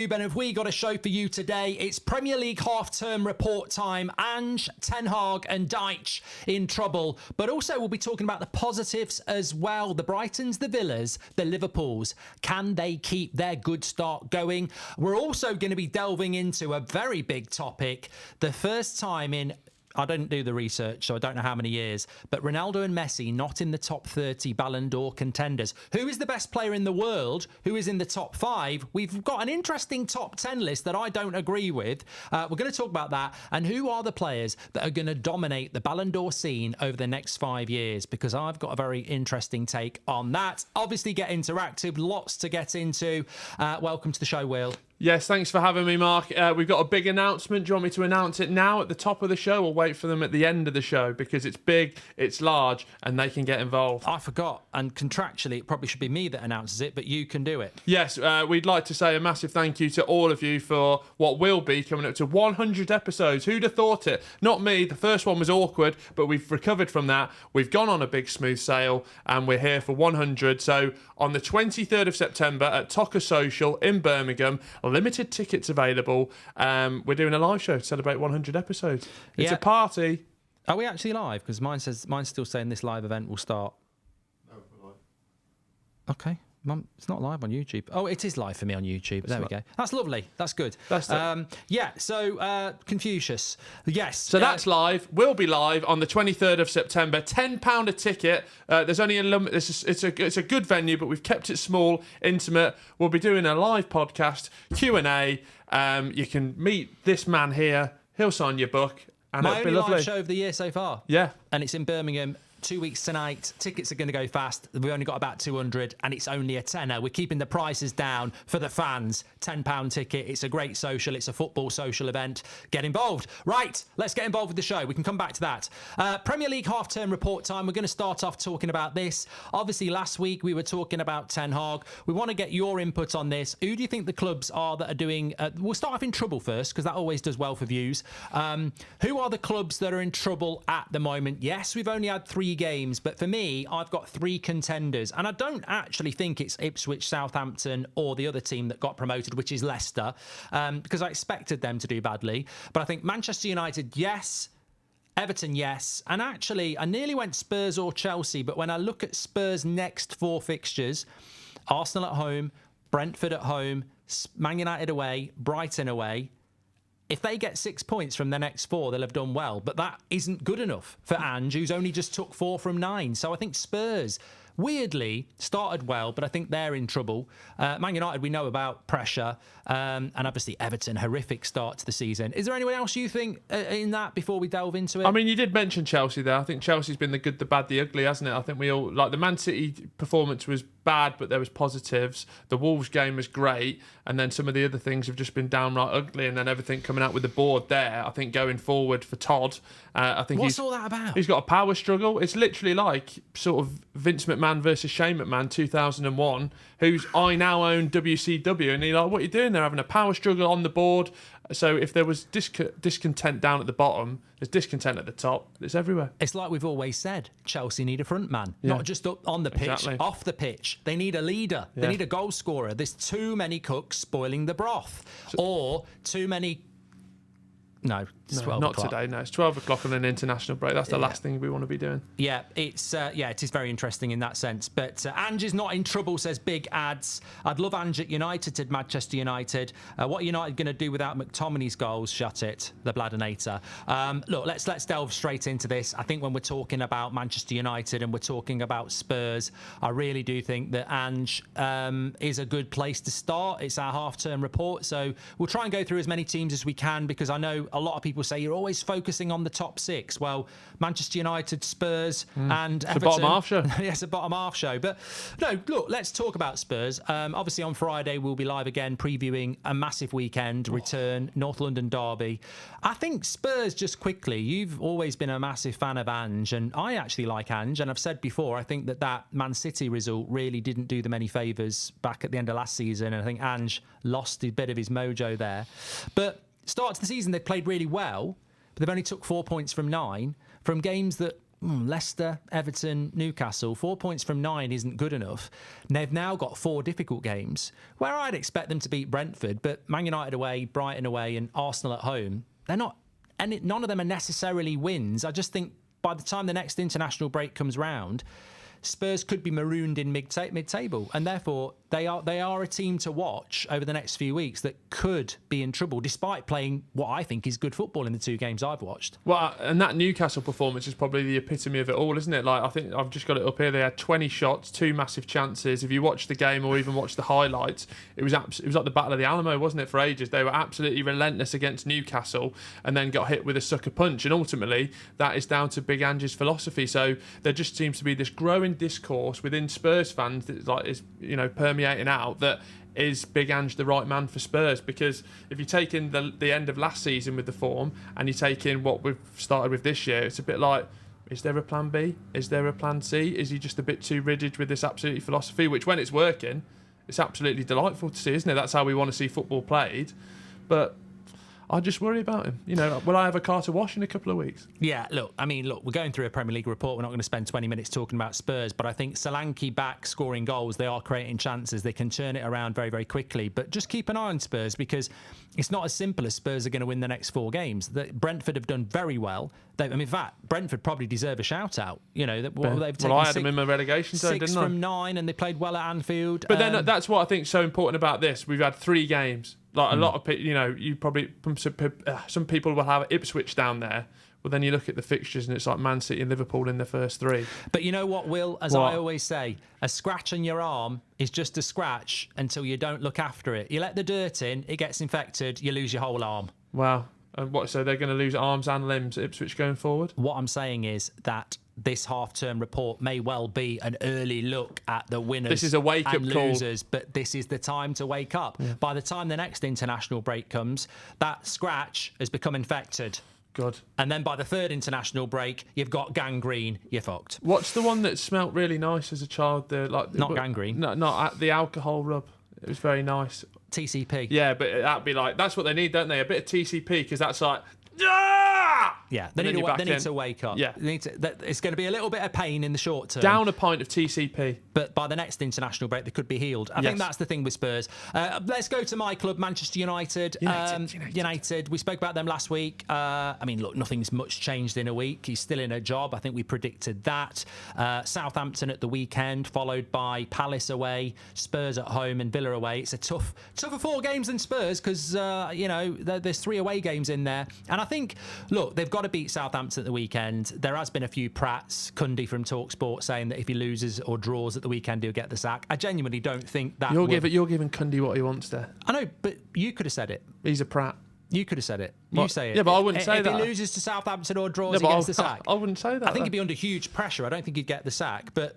Ben, have we got a show for you today? It's Premier League half-term report time. Ange, Ten Hag and Deitch in trouble. But also we'll be talking about the positives as well. The Brightons, the Villas, the Liverpools. Can they keep their good start going? We're also going to be delving into a very big topic. The first time in... I didn't do the research, so I don't know how many years, but Ronaldo and Messi not in the top 30 Ballon d'Or contenders. Who is the best player in the world? Who is in the top 5? We've got an interesting top 10 list that I don't agree with. We're going to talk about that. And who are the players that are going to dominate the Ballon d'Or scene over the next 5 years? Because I've got a very interesting take on that. Obviously, get interactive. Lots to get into. Welcome to the show, Will. Yes, thanks for having me, Mark. We've got a big announcement. Do you want me to announce it now at the top of the show or wait for them at the end of the show? Because it's big, it's large, and they can get involved. I forgot. And contractually, it probably should be me that announces it, but you can do it. Yes, we'd like to say a massive thank you to all of you for what will be coming up to 100 episodes. Who'd have thought it? Not me. The first one was awkward, but we've recovered from that. We've gone on a big smooth sail, and we're here for 100. So on the 23rd of September at Tocker Social in Birmingham, limited tickets available. We're doing a live show to celebrate 100 episodes. It's a party. Are we actually live? Because mine's still saying this live event will start. No, we're live. Okay. It's not live on YouTube. Oh, it is live for me on YouTube. There we go. That's lovely. That's good. That's so Confucius. Yes. So that's live. We'll be live on the 23rd of September. £10 a ticket. There's only a limit. It's a good venue, but we've kept it small, intimate. We'll be doing a live podcast, Q&A. You can meet this man here. He'll sign your book. And my it'll be only lovely. live show of the year so far. Yeah. And it's in Birmingham. 2 weeks tonight. Tickets are going to go fast. We've only got about 200 and it's only a tenner. We're keeping the prices down for the fans. £10 ticket. It's a great social. It's a football social event. Get involved. Right, let's get involved with the show. We can come back to that. Premier League half-term report time. We're going to start off talking about this. Obviously, last week we were talking about Ten Hag. We want to get your input on this. Who do you think the clubs are that are doing... we'll start off in trouble first because that always does well for views. Who are the clubs that are in trouble at the moment? Yes, we've only had 3 games, but for me, I've got 3 contenders, and I don't actually think it's Ipswich, Southampton, or the other team that got promoted, which is Leicester, because I expected them to do badly. But I think Manchester United, yes. Everton, yes. And actually, I nearly went Spurs or Chelsea, but when I look at Spurs' next 4 fixtures, Arsenal at home, Brentford at home, Man United away, Brighton away, if they get 6 points from their next 4, they'll have done well. But that isn't good enough for Ange, who's only just took 4 from 9. So I think Spurs, weirdly, started well, but I think they're in trouble. Man United, we know about pressure. And obviously Everton, horrific start to the season. Is there anyone else you think in that before we delve into it? I mean, you did mention Chelsea there. I think Chelsea's been the good, the bad, the ugly, hasn't it? I think we all... Like, the Man City performance was bad, but there was positives. The Wolves game was great. And then some of the other things have just been downright ugly. And then everything coming out with the board there, I think going forward for Todd... I think What's all that about? He's got a power struggle. It's literally like sort of Vince McMahon versus Shane McMahon 2001, who's I now own WCW, and he's like, what are you doing there? Having a power struggle on the board. So if there was discontent down at the bottom, there's discontent at the top. It's everywhere. It's like we've always said, Chelsea need a front man, not just up on the pitch, off the pitch. They need a leader. They need a goal scorer. There's too many cooks spoiling the broth, or too many... No, it's 12 not o'clock. Today. No, it's 12 o'clock on an international break. That's the last thing we want to be doing. Yeah, it's it is very interesting in that sense. But Ange is not in trouble, says Big Ads. I'd love Ange at United, said Manchester United. What are United going to do without McTominay's goals? Shut it, the Bladinator. Look, let's delve straight into this. I think when we're talking about Manchester United and we're talking about Spurs, I really do think that Ange is a good place to start. It's our half-term report, so we'll try and go through as many teams as we can, because I know a lot of people say you're always focusing on the top 6. Well, Manchester United, Spurs and Everton. It's a bottom half show. Yes, a bottom half show. But no, look, let's talk about Spurs. Obviously on Friday we'll be live again previewing a massive weekend return, North London derby. I think Spurs, just quickly, you've always been a massive fan of Ange, and I actually like Ange, and I've said before, I think that Man City result really didn't do them any favours back at the end of last season, and I think Ange lost a bit of his mojo there. But start to the season, they played really well, but they've only took 4 points from 9 from games that Leicester, Everton, Newcastle, 4 points from 9 isn't good enough. They've now got 4 difficult games where I'd expect them to beat Brentford, but Man United away, Brighton away, and Arsenal at home, they're not, and none of them are necessarily wins. I just think by the time the next international break comes round, Spurs could be marooned in mid-table, and therefore they are a team to watch over the next few weeks that could be in trouble, despite playing what I think is good football in the 2 games I've watched. Well, and that Newcastle performance is probably the epitome of it all, isn't it? Like, I think I've just got it up here. They had 20 shots, 2 massive chances. If you watch the game or even watch the highlights, it was like the Battle of the Alamo, wasn't it? For ages, they were absolutely relentless against Newcastle, and then got hit with a sucker punch. And ultimately, that is down to Big Ange's philosophy. So there just seems to be this growing discourse within Spurs fans that is permeating out that is Big Ange the right man for Spurs? Because if you take in the end of last season with the form and you take in what we've started with this year, it's a bit like, is there a plan B? Is there a plan C? Is he just a bit too rigid with this absolute philosophy, which when it's working, it's absolutely delightful to see, isn't it? That's how we want to see football played. But I just worry about him. Will I have a car to wash in a couple of weeks? Yeah, look, we're going through a Premier League report. We're not going to spend 20 minutes talking about Spurs, but I think Solanke back scoring goals, they are creating chances. They can turn it around very, very quickly. But just keep an eye on Spurs, because it's not as simple as Spurs are going to win the next 4 games. Brentford have done very well. In fact, Brentford probably deserve a shout-out. They've taken I had them in my relegation zone, didn't I? 6 from 9, and they played well at Anfield. But then that's what I think is so important about this. We've had 3 games. Like a lot of people, you probably, some people will have Ipswich down there. Well, then you look at the fixtures and it's like Man City and Liverpool in the first 3. But you know what, Will? As I always say, a scratch on your arm is just a scratch until you don't look after it. You let the dirt in, it gets infected, you lose your whole arm. Wow. And so they're going to lose arms and limbs at Ipswich going forward? What I'm saying is that this half-term report may well be an early look at the winners this is a wake-up and call. losers, but this is the time to wake up. Yeah. By the time the next international break comes, that scratch has become infected. Good. And then by the 3rd international break, you've got gangrene. You're fucked. What's the one that smelt really nice as a child? Not gangrene. No, not the alcohol rub. It was very nice. TCP. Yeah, but that'd be like, that's what they need, don't they? A bit of TCP, because that's like, yeah, they need to wake up. Yeah. It's going to be a little bit of pain in the short term. Down a pint of TCP. But by the next international break, they could be healed. I think that's the thing with Spurs. Let's go to my club, Manchester United. United. We spoke about them last week. Look, nothing's much changed in a week. He's still in a job. I think we predicted that. Southampton at the weekend, followed by Palace away, Spurs at home, and Villa away. It's a tougher 4 games than Spurs because, there's 3 away games in there. And I think, look, they've got to beat Southampton at the weekend. There has been a few prats. Cundy from TalkSport saying that if he loses or draws at the weekend, he'll get the sack. I genuinely don't think that. You're giving Cundy what he wants there. I know, but you could have said it. He's a prat. You could have said it. You say it. Yeah, but I wouldn't say that. If he loses to Southampton or draws, he gets the sack. I wouldn't say that. I think he'd be under huge pressure. I don't think he'd get the sack. But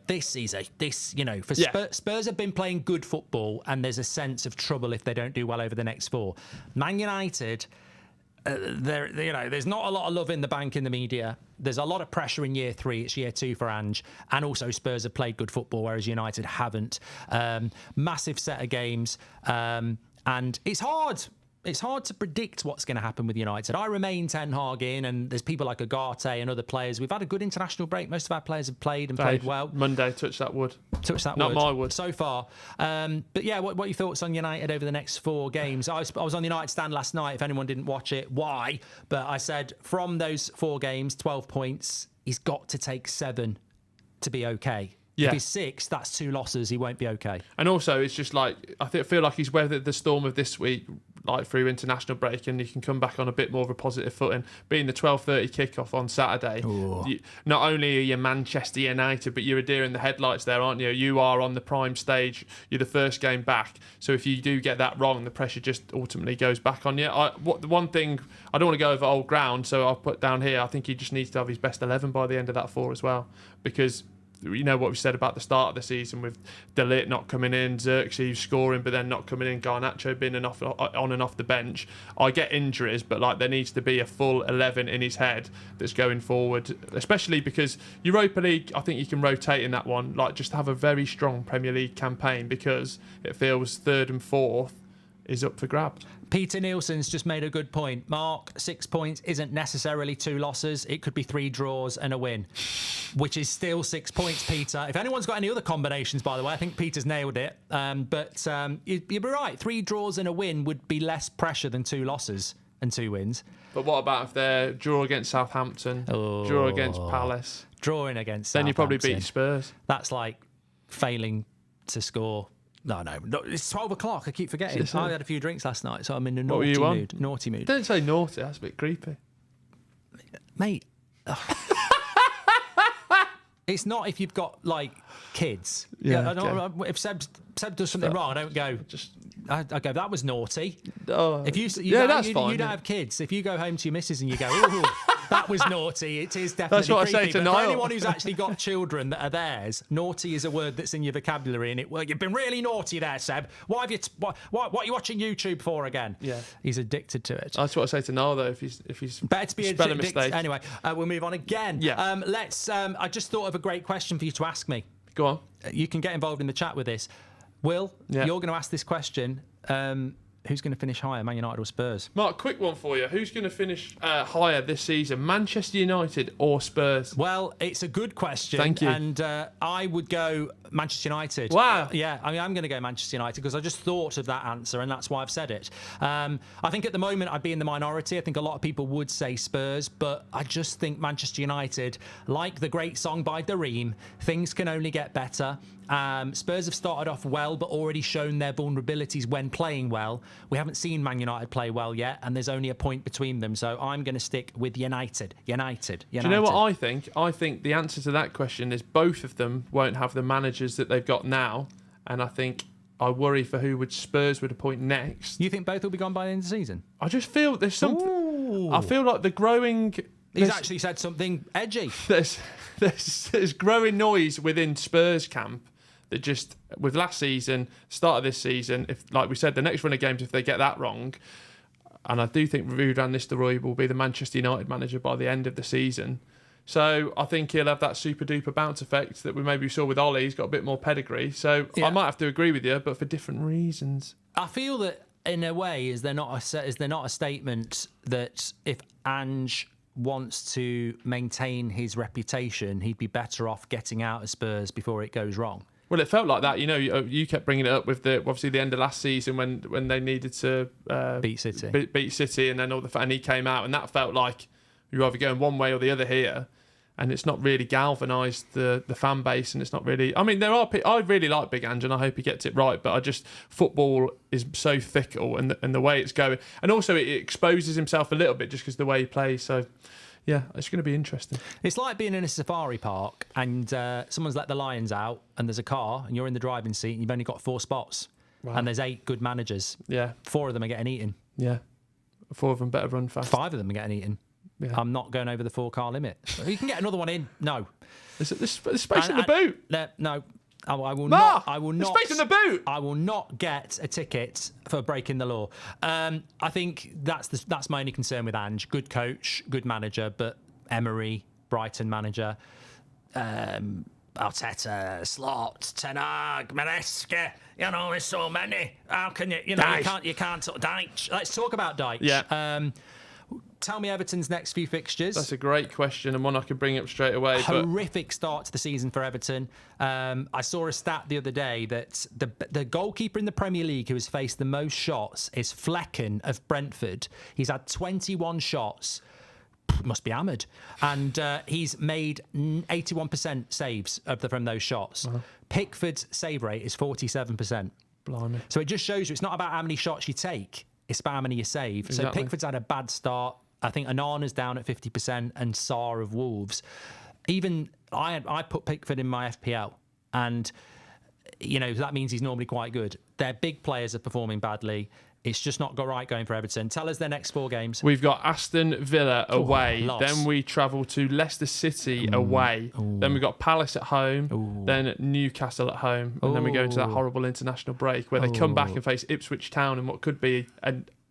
Spurs have been playing good football, and there's a sense of trouble if they don't do well over the next 4. Man United. There's not a lot of love in the bank in the media. There's a lot of pressure in year 3. It's year 2 for Ange. And also Spurs have played good football, whereas United haven't. Massive set of games. And it's hard. It's hard to predict what's going to happen with United. I remain Ten Hag in, and there's people like Agate and other players. We've had a good international break. Most of our players have played and played well. Monday, touch that wood. Not wood. My wood. So far. But yeah, what are your thoughts on United over the next 4 games? I was on the United stand last night. If anyone didn't watch it, why? But I said from those 4 games, 12 points, he's got to take 7 to be okay. Yeah. If he's 6, that's 2 losses. He won't be okay. And also, it's just like I feel like he's weathered the storm of this week, like through international break, and he can come back on a bit more of a positive footing. Being the 12:30 kickoff on Saturday, not only are you Manchester United, but you're a deer in the headlights there, aren't you? You are on the prime stage. You're the first game back. So if you do get that wrong, the pressure just ultimately goes back on you. The one thing I don't want to go over old ground, so I'll put down here. I think he just needs to have his best 11 by the end of that 4 as well, because. You know what we said about the start of the season with De Ligt not coming in, Xerxes scoring but then not coming in, Garnacho being on and off the bench. I get injuries, but like there needs to be a full 11 in his head that's going forward, especially because Europa League, I think you can rotate in that one, like just have a very strong Premier League campaign, because it feels 3rd and 4th is up for grabs. Peter Nielsen's just made a good point. Mark, 6 points isn't necessarily 2 losses. It could be 3 draws and a win, which is still 6 points, Peter. If anyone's got any other combinations, by the way, I think Peter's nailed it. But you'd be right. 3 draws and a win would be less pressure than 2 losses and 2 wins. But what about if they're draw against Southampton, draw against Palace? Drawing against Then Southampton. you probably beat Spurs. That's like failing to score. No, it's 12 o'clock. I keep forgetting. I had a few drinks last night, so I'm in a naughty mood. Naughty mood. Don't say naughty. That's a bit creepy. Mate. It's not if you've got, like, kids. Yeah, okay. If Seb does something wrong, I don't go... I go, that was naughty. If you that's fine. You don't have kids. If you go home to your missus and you go, ooh, that was naughty, it is definitely That's what creepy. I say to but Niall. for anyone who's actually got children that are theirs, naughty is a word that's in your vocabulary. And well, you've been really naughty there, Seb. What are you watching YouTube for again? Yeah, he's addicted to it. That's what I say to Niall though. If he's better to be spelling addicted. mistake. Anyway, we'll move on again. Yeah. Let's. I just thought of a great question for you to ask me. Go on. You can get involved in the chat with this. Will, you're going to ask this question. Who's going to finish higher, Man United or Spurs? Mark, quick one for you. Who's going to finish higher this season, Manchester United or Spurs? Well, it's a good question. Thank you. And I would go Manchester United. Wow. Yeah, I mean, I'm going to go Manchester United because I just thought of that answer and that's why I've said it. I think at the moment I'd be in the minority. I think a lot of people would say Spurs, but I just think Manchester United, like the great song by Dareem, things can only get better. Spurs have started off well, but already shown their vulnerabilities when playing well. We haven't seen Man United play well yet, and there's only a point between them. So I'm going to stick with United. Do you know what I think? I think the answer to that question is both of them won't have the managers that they've got now, and I worry for who Spurs would appoint next. You think both will be gone by the end of the season? I just feel there's something. Ooh. I feel like the growing. He's actually said something edgy. There's growing noise within Spurs camp. That just with last season, start of this season, if like we said, the next run of games, if they get that wrong, and I do think Ruud van Nistelrooy will be the Manchester United manager by the end of the season. So I think he'll have that super duper bounce effect that we maybe saw with Ollie. He's got a bit more pedigree. So yeah. I might have to agree with you, but for different reasons. I feel that in a way, is there not a statement that if Ange wants to maintain his reputation, he'd be better off getting out of Spurs before it goes wrong? Well, it felt like that. You know, you kept bringing it up with obviously the end of last season when they needed to beat City, and then and he came out, and that felt like you're either going one way or the other here, and it's not really galvanised the fan base, and it's not really. I mean, I really like Big Ange, and I hope he gets it right, but football is so fickle, and the way it's going, and also it exposes himself a little bit just because the way he plays. So. Yeah, it's going to be interesting. It's like being in a safari park and someone's let the lions out and there's a car and you're in the driving seat and you've only got 4 spots. Wow. And there's 8 good managers. Yeah. 4 of them are getting eaten. Yeah. 4 of them better run fast. 5 of them are getting eaten. Yeah. I'm not going over the 4-car limit. You can get another one in. No. There's space in the boot. No. I will not. Space in the boot. I will not get a ticket for breaking the law. I think that's my only concern with Ange. Good coach, good manager, but Emery, Brighton manager, Arteta, Slot, Ten Hag, Maresca. You know, there's so many. How can you? You know, Dyche. you can't. Dyche. Let's talk about Dyche. Yeah. Tell me Everton's next few fixtures. That's a great question and one I could bring up straight away. Horrific start to the season for Everton. I saw a stat the other day that the goalkeeper in the Premier League who has faced the most shots is Flecken of Brentford. He's had 21 shots. Must be hammered. And he's made 81% saves from those shots. Uh-huh. Pickford's save rate is 47%. Blimey. So it just shows you it's not about how many shots you take. It's about how many you save. Exactly. So Pickford's had a bad start. I think Onana's down at 50% and Sarr of Wolves. Even I put Pickford in my FPL, and you know that means he's normally quite good. Their big players are performing badly. It's just not got right going for Everton. Tell us their next 4 games. We've got Aston Villa away. Then we travel to Leicester City away. Then we've got Palace at home. Then Newcastle at home. And then we go into that horrible international break where they come back and face Ipswich Town in what could be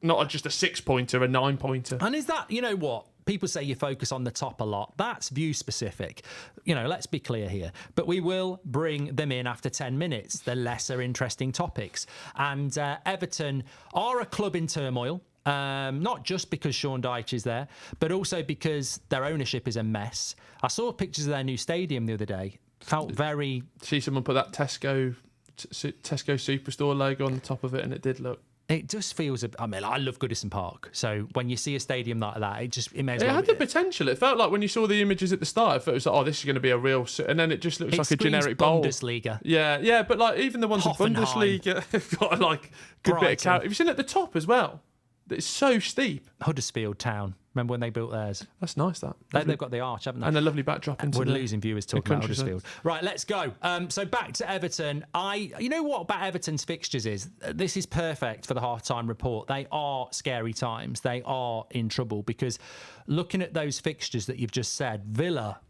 not just a 6-pointer, a 9-pointer. And is that, you know what? people say you focus on the top a lot. That's view specific. Let's be clear here. But we will bring them in after 10 minutes, the lesser interesting topics. And Everton are a club in turmoil. Not just because Sean Dyche is there, but also because their ownership is a mess. I saw pictures of their new stadium the other day. Felt very... See someone put that Tesco Superstore logo on the top of it, and it did look... It just feels... I love Goodison Park. So when you see a stadium like that, it may as well... It had the potential. It felt like when you saw the images at the start, it was like, this is going to be a real... And then it just looks like a generic bowl. Bundesliga. Yeah, but like even the ones in Bundesliga have got like good bit of character. Have you seen it at the top as well? It's so steep. Huddersfield Town. Remember when they built theirs? That's nice, that. They've got the arch, haven't they? And a lovely backdrop into We're losing viewers talking about Huddersfield. Side. Right, let's go. So back to Everton. You know what about Everton's fixtures is? This is perfect for the half-time report. They are scary times. They are in trouble because looking at those fixtures that you've just said, Villa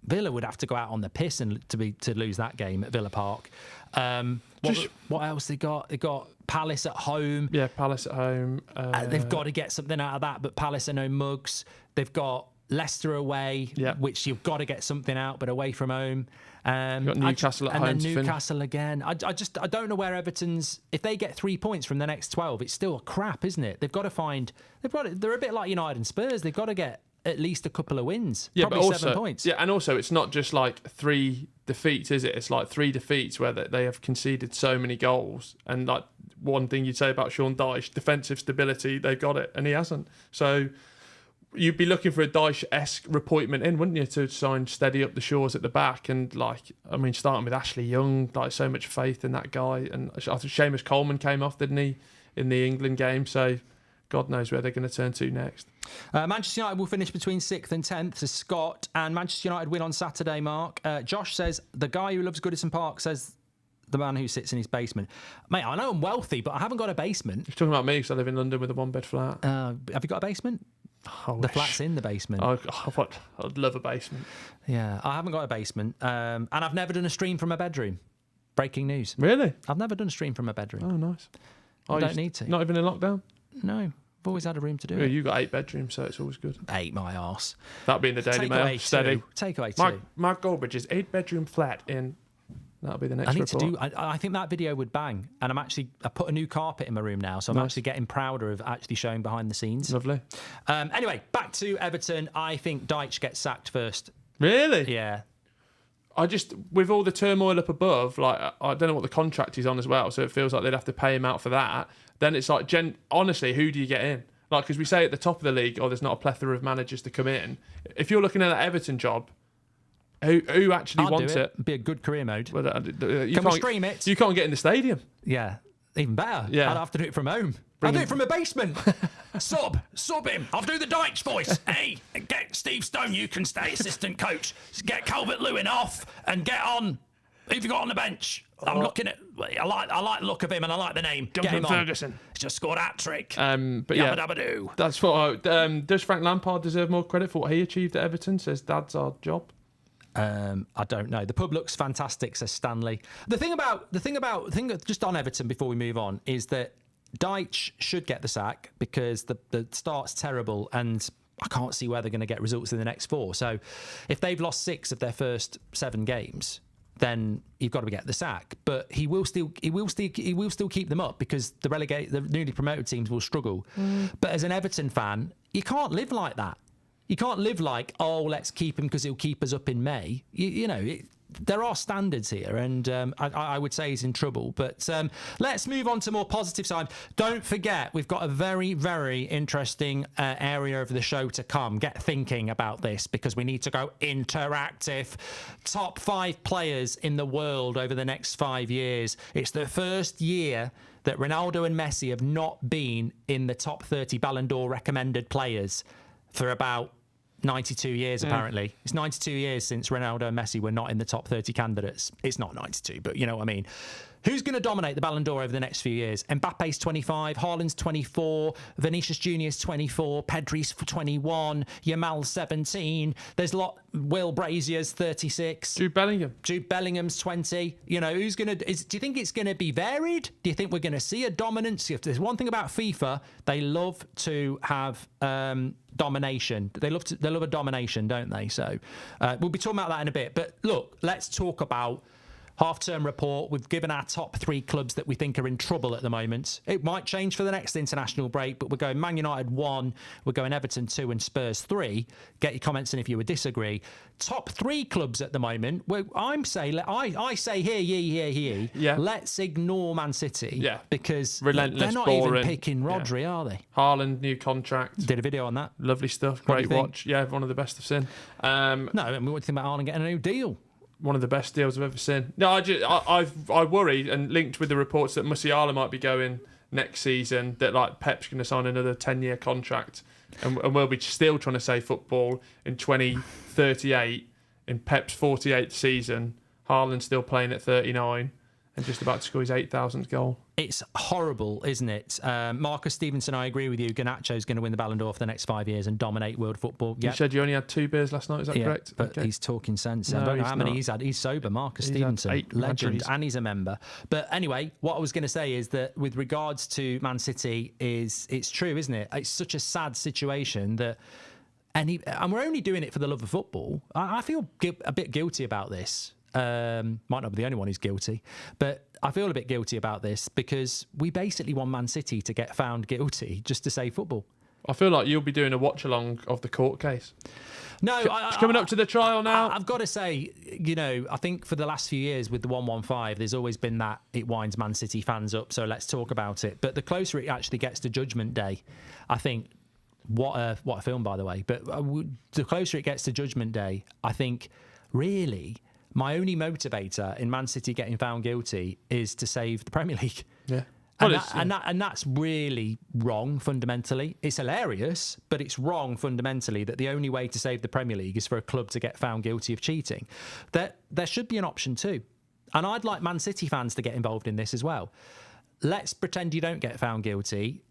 would have to go out on the piss and to lose that game at Villa Park. What else they got? They got Palace at home. Yeah, Palace at home. They've got to get something out of that, but Palace are no mugs. They've got Leicester away, which you've got to get something out, but away from home. You've got Newcastle at home. And then Newcastle again. I don't know where Everton's... If they get 3 points from the next 12, it's still crap, isn't it? They're a bit like United and Spurs. They've got to get at least a couple of wins. Yeah, probably but also, 7 points. Yeah, and also it's not just like 3 defeats, is it? It's like 3 defeats where they have conceded so many goals. And like one thing you'd say about Sean Dyche, defensive stability, they've got it, and he hasn't. So you'd be looking for a Dyche-esque appointment in, wouldn't you, to sign steady up the shores at the back. And starting with Ashley Young, so much faith in that guy. And I think Seamus Coleman came off, didn't he, in the England game? So God knows where they're going to turn to next. Manchester United will finish between 6th and 10th to Scott, and Manchester United win on Saturday, Mark. Josh says, the guy who loves Goodison Park says the man who sits in his basement. Mate, I know I'm wealthy, but I haven't got a basement. You're talking about me because I live in London with a 1-bed flat. Have you got a basement? The flat's in the basement. I'd love a basement. Yeah, I haven't got a basement. And I've never done a stream from a bedroom. Breaking news. Really? I've never done a stream from a bedroom. Oh, nice. I don't need to. Not even in lockdown? No. I've always had a room to do it. It. You've got 8 bedrooms, so it's always good. 8, my arse. That'll be in the Daily Mail. Steady. Take away 2. Mark Goldbridge's 8-bedroom flat in... That'll be the next report. I think that video would bang. And I put a new carpet in my room now, so I'm actually getting prouder of actually showing behind the scenes. Lovely. Anyway, back to Everton. I think Dyche gets sacked first. Really? Yeah. With all the turmoil up above, I don't know what the contract he's on as well, so it feels like they'd have to pay him out for that. Then it's like, honestly, who do you get in? Because we say at the top of the league, there's not a plethora of managers to come in. If you're looking at that Everton job, who actually wants it? It'd be a good career mode. Well, Can we stream it? You can't get in the stadium. Yeah, even better. Yeah. I'd have to do it from home. I'll do it from a basement. Sub him. I'll do the Dyche voice. Hey, get Steve Stone. You can stay assistant coach. Get Calvert-Lewin off and get on. Who have you got on the bench? I'm looking at... I like the look of him and I like the name. Duncan Ferguson. He's just scored a hat-trick. But yeah, Yabba-dabba-doo. That's what... does Frank Lampard deserve more credit for what he achieved at Everton? Says Dad's our job. I don't know. The pub looks fantastic, says Stanley. The thing just on Everton before we move on is that Dyche should get the sack because the start's terrible and I can't see where they're going to get results in the next 4. So if they've lost 6 of their first 7 games, then you've got to get the sack. But he will still keep them up because the newly promoted teams will struggle. But as an Everton fan, you can't live like that. You can't live like, let's keep him because he'll keep us up in May. There are standards here, and I would say he's in trouble. But let's move on to more positive side. Don't forget, we've got a very, very interesting area of the show to come. Get thinking about this because we need to go interactive. Top 5 players in the world over the next 5 years. It's the first year that Ronaldo and Messi have not been in the top 30 Ballon d'Or recommended players for about 92 years, apparently. It's 92 years since Ronaldo and Messi were not in the top 30 candidates. It's not 92, but you know what I mean. Who's going to dominate the Ballon d'Or over the next few years? Mbappe's 25, Haaland's 24, Vinicius Junior's 24, Pedri's 21, Yamal's 17. There's a lot. Will Brazier's 36. Jude Bellingham's 20. Who's going to... Do you think it's going to be varied? Do you think we're going to see a dominance? If there's one thing about FIFA, they love to have domination. They love a domination, don't they? So we'll be talking about that in a bit. But look, let's talk about half-term report. We've given our top 3 clubs that we think are in trouble at the moment. It might change for the next international break, but we're going Man United 1, we're going Everton 2 and Spurs 3. Get your comments in if you would disagree. Top 3 clubs at the moment. Well, I say here. Yeah. Let's ignore Man City. Yeah. Because Relentless, they're not boring. even picking Rodri, are they? Haaland, new contract. Did a video on that. Lovely stuff. What do Great you watch. Yeah, one of the best I've seen. No, I mean, what do you think about Haaland getting a new deal? One of the best deals I've ever seen. No, I worry, and linked with the reports that Musiala might be going next season, that like Pep's going to sign another 10-year contract, and we'll be still trying to say football in 2038 in Pep's 48th season. Haaland still playing at 39 and just about to score his 8,000th goal. It's horrible, isn't it? Marcus Stevenson, I agree with you. Garnacho's going to win the Ballon d'Or for the next 5 years and dominate world football. You said you only had 2 beers last night, is that correct? But he's talking sense. No, I don't know he's how many not. he's had. He's sober, Marcus He's Stevenson. had 8 Legend, Madrids. and he's a member. But anyway, what I was going to say is that with regards to Man City, it's true, isn't it? It's such a sad situation that... And we're only doing it for the love of football. I feel a bit guilty about this. Might not be the only one who's guilty, but I feel a bit guilty about this because we basically want Man City to get found guilty just to say football. I feel like you'll be doing a watch along of the court case. No, It's coming up to the trial now. I've got to say, I think for the last few years with the 115, there's always been that it winds Man City fans up. So let's talk about it. But the closer it actually gets to Judgment Day, I think. What a film, by the way. But the closer it gets to Judgment Day, I think really my only motivator in Man City getting found guilty is to save the Premier League. Yeah. And that's really wrong fundamentally. It's hilarious, but it's wrong fundamentally that the only way to save the Premier League is for a club to get found guilty of cheating. There should be an option too. And I'd like Man City fans to get involved in this as well. Let's pretend you don't get found guilty.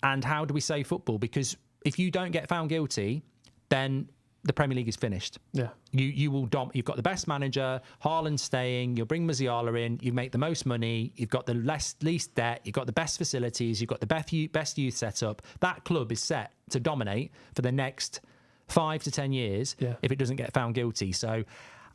And how do we save football? Because if you don't get found guilty, then the Premier League is finished. Yeah. You've got the best manager, Haaland staying, you'll bring Musiala in, you make the most money, you've got the least debt, you've got the best facilities, you've got the best youth setup. That club is set to dominate for the next 5 to 10 years if it doesn't get found guilty. So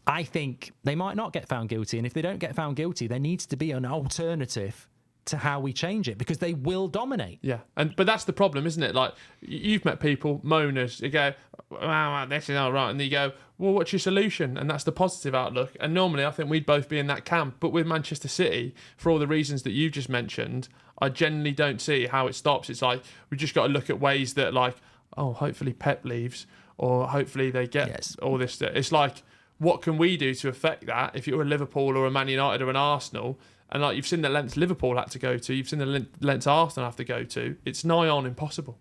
I think they might not get found guilty. And if they don't get found guilty, there needs to be an alternative to how we change it, because they will dominate. Yeah, but that's the problem, isn't it? Like, you've met people, moaners, you go, wow, this is all right, and you go, well, what's your solution? And that's the positive outlook. And normally I think we'd both be in that camp, but with Manchester City, for all the reasons that you've just mentioned, I genuinely don't see how it stops. It's like, we've just got to look at ways that, like, oh, hopefully Pep leaves, or hopefully they get all this. It's like, what can we do to affect that? If you're a Liverpool or a Man United or an Arsenal, and like you've seen the lengths Liverpool had to go to, you've seen the lengths Arsenal have to go to, it's nigh on impossible.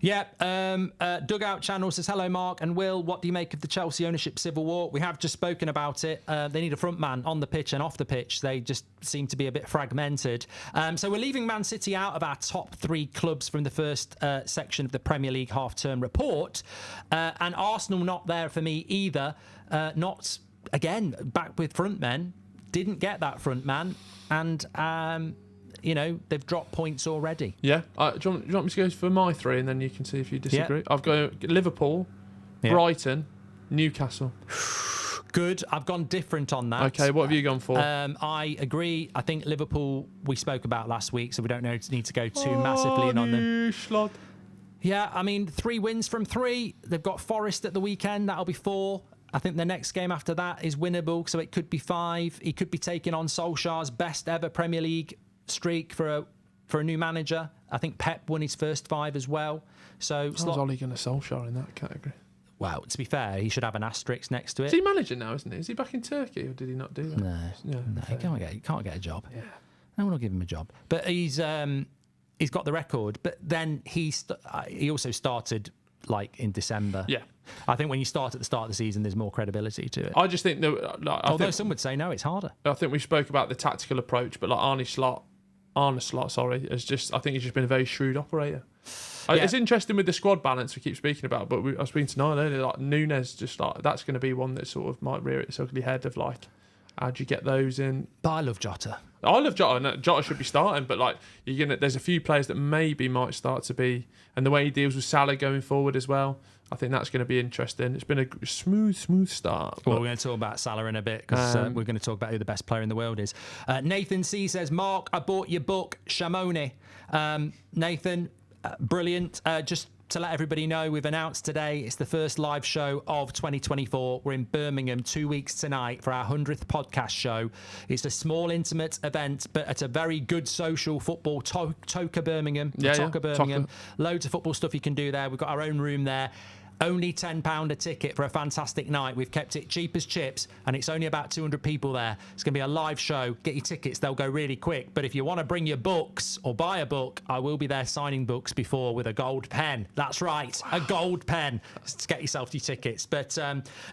Yeah, Dugout Channel says, hello, Mark and Will. What do you make of the Chelsea ownership civil war? We have just spoken about it. They need a front man on the pitch and off the pitch. They just seem to be a bit fragmented. So we're leaving Man City out of our top 3 clubs from the first section of the Premier League half-term report. And Arsenal not there for me either. Not, again, back with front men. Didn't get that front man. And... they've dropped points already. Yeah. Do you want me to go for my 3 and then you can see if you disagree? Yeah. I've got Liverpool, Brighton, Newcastle. Good. I've gone different on that. Okay, what have you gone for? I agree. I think Liverpool we spoke about last week, so we don't need to go too massively in on them. Schlod. Yeah, I mean, 3 wins from 3. They've got Forest at the weekend. That'll be 4. I think the next game after that is winnable, so it could be 5. He could be taking on Solskjaer's best ever Premier League streak for a new manager. I think Pep won his first 5 as well. So How's Ole Gunnar Solskjaer in that category? Well, to be fair, he should have an asterisk next to it. Is he manager now, isn't he? Is he back in Turkey, or did he not do that? No, he can't get a job. Yeah. No one will give him a job. But he's got the record. But then he also started like in December. Yeah. I think when you start at the start of the season, there's more credibility to it. I just think that. Although some would say no, it's harder. I think we spoke about the tactical approach, but like Arne Slot, has just. I think he's just been a very shrewd operator. It's interesting with the squad balance we keep speaking about, but I was speaking to Niall earlier, like Nunes, just like that's going to be one that sort of might rear its ugly head of like, How do you get those in? But I love Jota. I love Jota. No, Jota should be starting, but like there's a few players that maybe might start to be, and the way he deals with Salah going forward as well. I think that's going to be interesting. It's been a smooth start. Well, we're going to talk about Salah in a bit because we're going to talk about who the best player in the world is. Nathan C says, Mark, I bought your book, Shamoni. Nathan, brilliant. Just to let everybody know, we've announced today it's the first live show of 2024. We're in Birmingham 2 weeks tonight for our 100th podcast show. It's a small, intimate event, but at a very good social football, Toca Birmingham. Toca Birmingham. Loads of football stuff you can do there. We've got our own room there. Only £10 a ticket for a fantastic night. We've kept it cheap as chips, and it's only about 200 people there. It's going to be a live show. Get your tickets. They'll go really quick. But if you want to bring your books or buy a book, I will be there signing books before with a gold pen. That's right, a gold pen to get yourself your tickets. But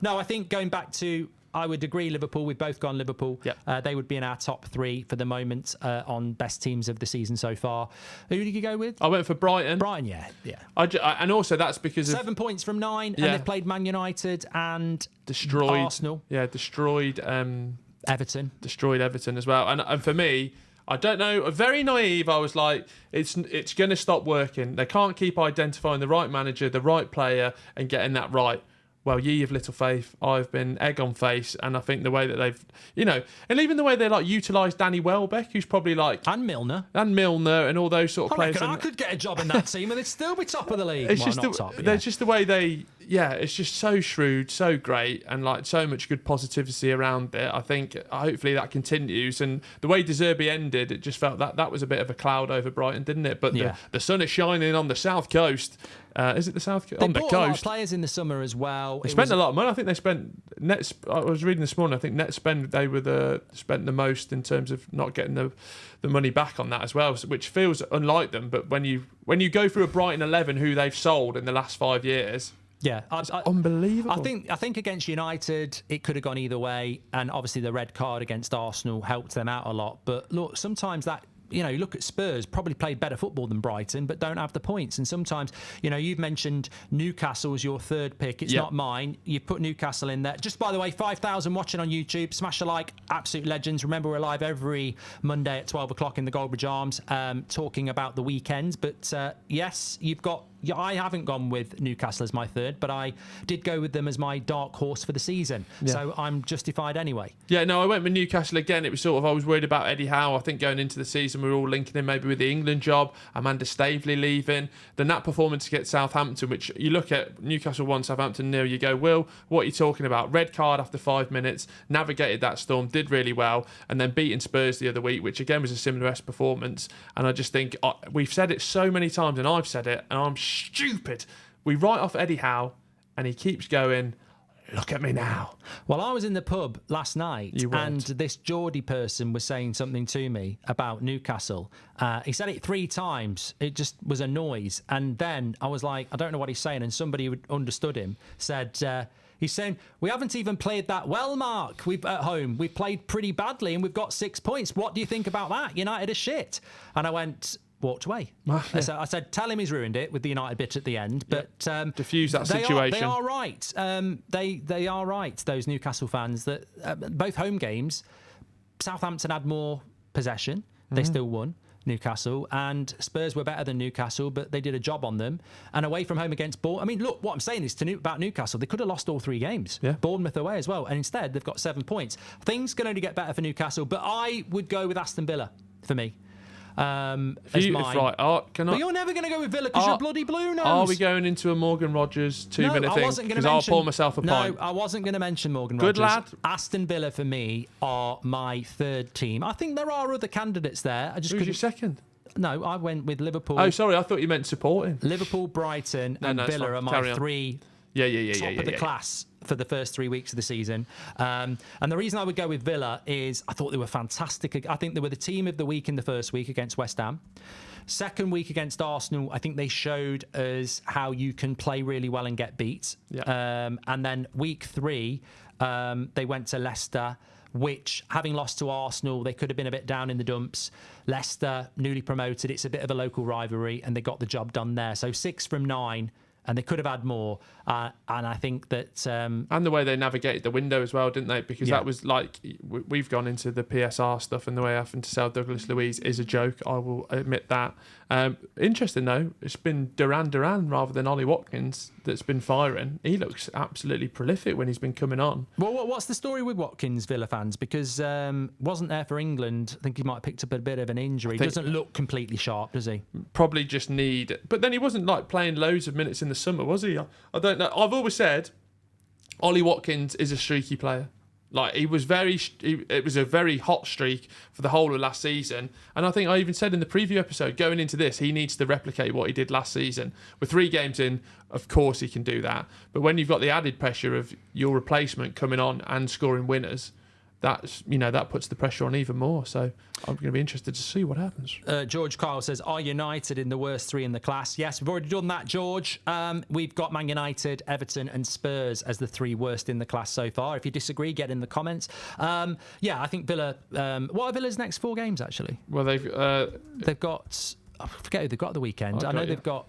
no, I think going back to, I would agree, Liverpool. We've both gone Liverpool. Yep. They would be in our top 3 for the moment on best teams of the season so far. Who did you go with? I went for Brighton. Brighton, yeah. And also that's because 7 points from 9, and they've played Man United and destroyed Arsenal. Yeah, destroyed Everton. Destroyed Everton as well. And for me, I don't know, very naive. I was like, it's going to stop working. They can't keep identifying the right manager, the right player, and getting that right. Well, ye of little faith, I've been egg on face, and I think the way that they've, and even the way they like utilised Danny Welbeck, who's probably like and Milner and all those sort of players. I could get a job in that team and they'd still be top of the league. It's well, just not top, it's just the way they, it's just so shrewd, so great, and like so much good positivity around it. I think hopefully that continues, and the way De Zerbi ended, it just felt that was a bit of a cloud over Brighton, didn't it? But the sun is shining on the south coast. Is it the south coast? They on the bought coast. a lot of players in the summer as well. They spent a lot of money. I think they spent I was reading this morning. I think net spend they were spent the most in terms of not getting the money back on that as well, which feels unlike them. But when you go through a Brighton 11 who they've sold in the last 5 years. Yeah, it's unbelievable. I think against United it could have gone either way, and obviously the red card against Arsenal helped them out a lot. But look, sometimes that. You look at Spurs, probably played better football than Brighton, but don't have the points. And sometimes, you've mentioned Newcastle as your third pick. It's not mine. You've put Newcastle in there. Just by the way, 5,000 watching on YouTube. Smash a like. Absolute legends. Remember, we're live every Monday at 12 o'clock in the Goldbridge Arms, talking about the weekends. But yes, I haven't gone with Newcastle as my third, but I did go with them as my dark horse for the season. So I'm justified anyway. Yeah, no, I went with Newcastle again. It was sort of, I was worried about Eddie Howe. I think going into the season, we were all linking him maybe with the England job, Amanda Staveley leaving. Then that performance against Southampton, which you look at Newcastle 1, Southampton 0, you go, Will, what are you talking about? Red card after 5 minutes, navigated that storm, did really well, and then beating Spurs the other week, which again was a similar-esque performance. And I just think, we've said it so many times, and I've said it, and I'm stupid. We write off Eddie Howe, and he keeps going, look at me now. Well, I was in the pub last night, and this Geordie person was saying something to me about Newcastle. He said it 3 times. It just was a noise. And then I was like, I don't know what he's saying. And somebody who understood him said, he's saying, we haven't even played that well, Mark. At home. We've played pretty badly and we've got 6 points. What do you think about that? United are shit. And I walked away. So I said, tell him he's ruined it with the United bit at the end. But diffuse that situation. They are right. They are right, those Newcastle fans, that both home games, Southampton had more possession. They still won, Newcastle, and Spurs were better than Newcastle, but they did a job on them. And away from home against Bournemouth, I mean, look, what I'm saying is about Newcastle, they could have lost all 3 games. Bournemouth away as well, and instead they've got 7 points. Things can only get better for Newcastle, but I would go with Aston Villa for me. As mine. Right. But you're never going to go with Villa because you're bloody blue nose. Are we going into a Morgan Rogers 2-minute thing? Because I'll pour myself a pint. No, I wasn't going to mention Morgan Rogers. Good lad. Aston Villa for me are my third team. I think there are other candidates there. Who's your second? No, I went with Liverpool. Oh, sorry, I thought you meant supporting. Liverpool, Brighton, and Villa are my 3 top of the class for the first 3 weeks of the season. And the reason I would go with Villa is I thought they were fantastic. I think they were the team of the week in the first week against West Ham. Second week against Arsenal, I think they showed us how you can play really well and get beat. And then week 3, they went to Leicester, which, having lost to Arsenal, they could have been a bit down in the dumps. Leicester, newly promoted, it's a bit of a local rivalry, and they got the job done there. So 6 from 9. and they could have had more. And I think that and the way they navigated the window as well, didn't they? Because that was like we've gone into the PSR stuff, and the way having to sell Douglas Luiz is a joke. I will admit that. Interesting though, it's been Duran rather than Ollie Watkins that's been firing. He looks absolutely prolific when he's been coming on. Well, what's the story with Watkins, Villa fans? Because wasn't there for England. I think he might have picked up a bit of an injury. He doesn't look completely sharp, does he? Probably just need. But then he wasn't like playing loads of minutes in the summer, was he? I don't know. I've always said Ollie Watkins is a streaky player. Like it was a very hot streak for the whole of last season. And I think I even said in the preview episode, going into this, he needs to replicate what he did last season. With 3 games in, of course he can do that. But when you've got the added pressure of your replacement coming on and scoring winners, that puts the pressure on even more. So I'm going to be interested to see what happens. George Kyle says, are United in the worst 3 in the class? Yes, we've already done that, George. We've got Man United, Everton and Spurs as the 3 worst in the class so far. If you disagree, get in the comments. I think Villa... what are Villa's next 4 games, actually? Well, they've got... I forget who they've got at the weekend. I know they've got...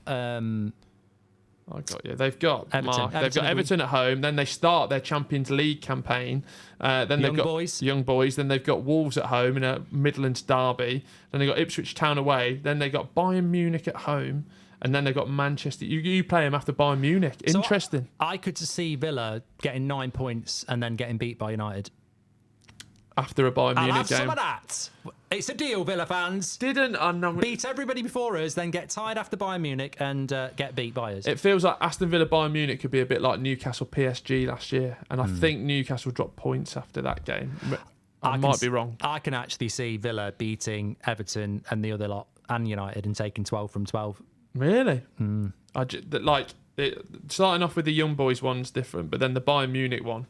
I got you. They've got Everton. They've got Everton at home. Then they start their Champions League campaign. Then they've got young boys. Then they've got Wolves at home in a Midlands derby. Then they got Ipswich Town away. Then they got Bayern Munich at home. And then they've got Manchester. You play them after Bayern Munich. Interesting. So I could see Villa getting 9 points and then getting beat by United. After a Bayern Munich game. I'll have some of that. It's a deal, Villa fans. Beat everybody before us, then get tied after Bayern Munich and get beat by us. It feels like Aston Villa Bayern Munich could be a bit like Newcastle PSG last year. And I think Newcastle dropped points after that game. I might be wrong. I can actually see Villa beating Everton and the other lot and United and taking 12 from 12. Really? Starting off with the young boys one's different, but then the Bayern Munich one.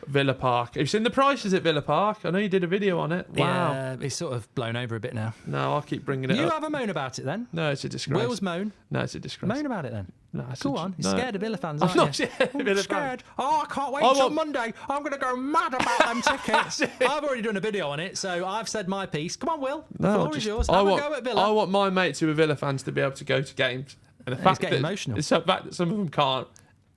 Villa Park. Have you seen the prices at Villa Park? I know you did a video on it. Wow. Yeah, it's sort of blown over a bit now. No, I'll keep bringing it up. You have a moan about it then? No, it's a disgrace. Will's moan? No, it's a disgrace. Moan about it then. No, Go on. You're scared of Villa fans, aren't I'm not scared of Villa scared. fans. Oh, I can't wait till Monday. I'm going to go mad about them tickets. I've already done a video on it, so I've said my piece. Come on, Will. The floor is yours. Have a go at Villa. I want my mates who are Villa fans to be able to go to games. And the fact emotional. The fact that some of them can't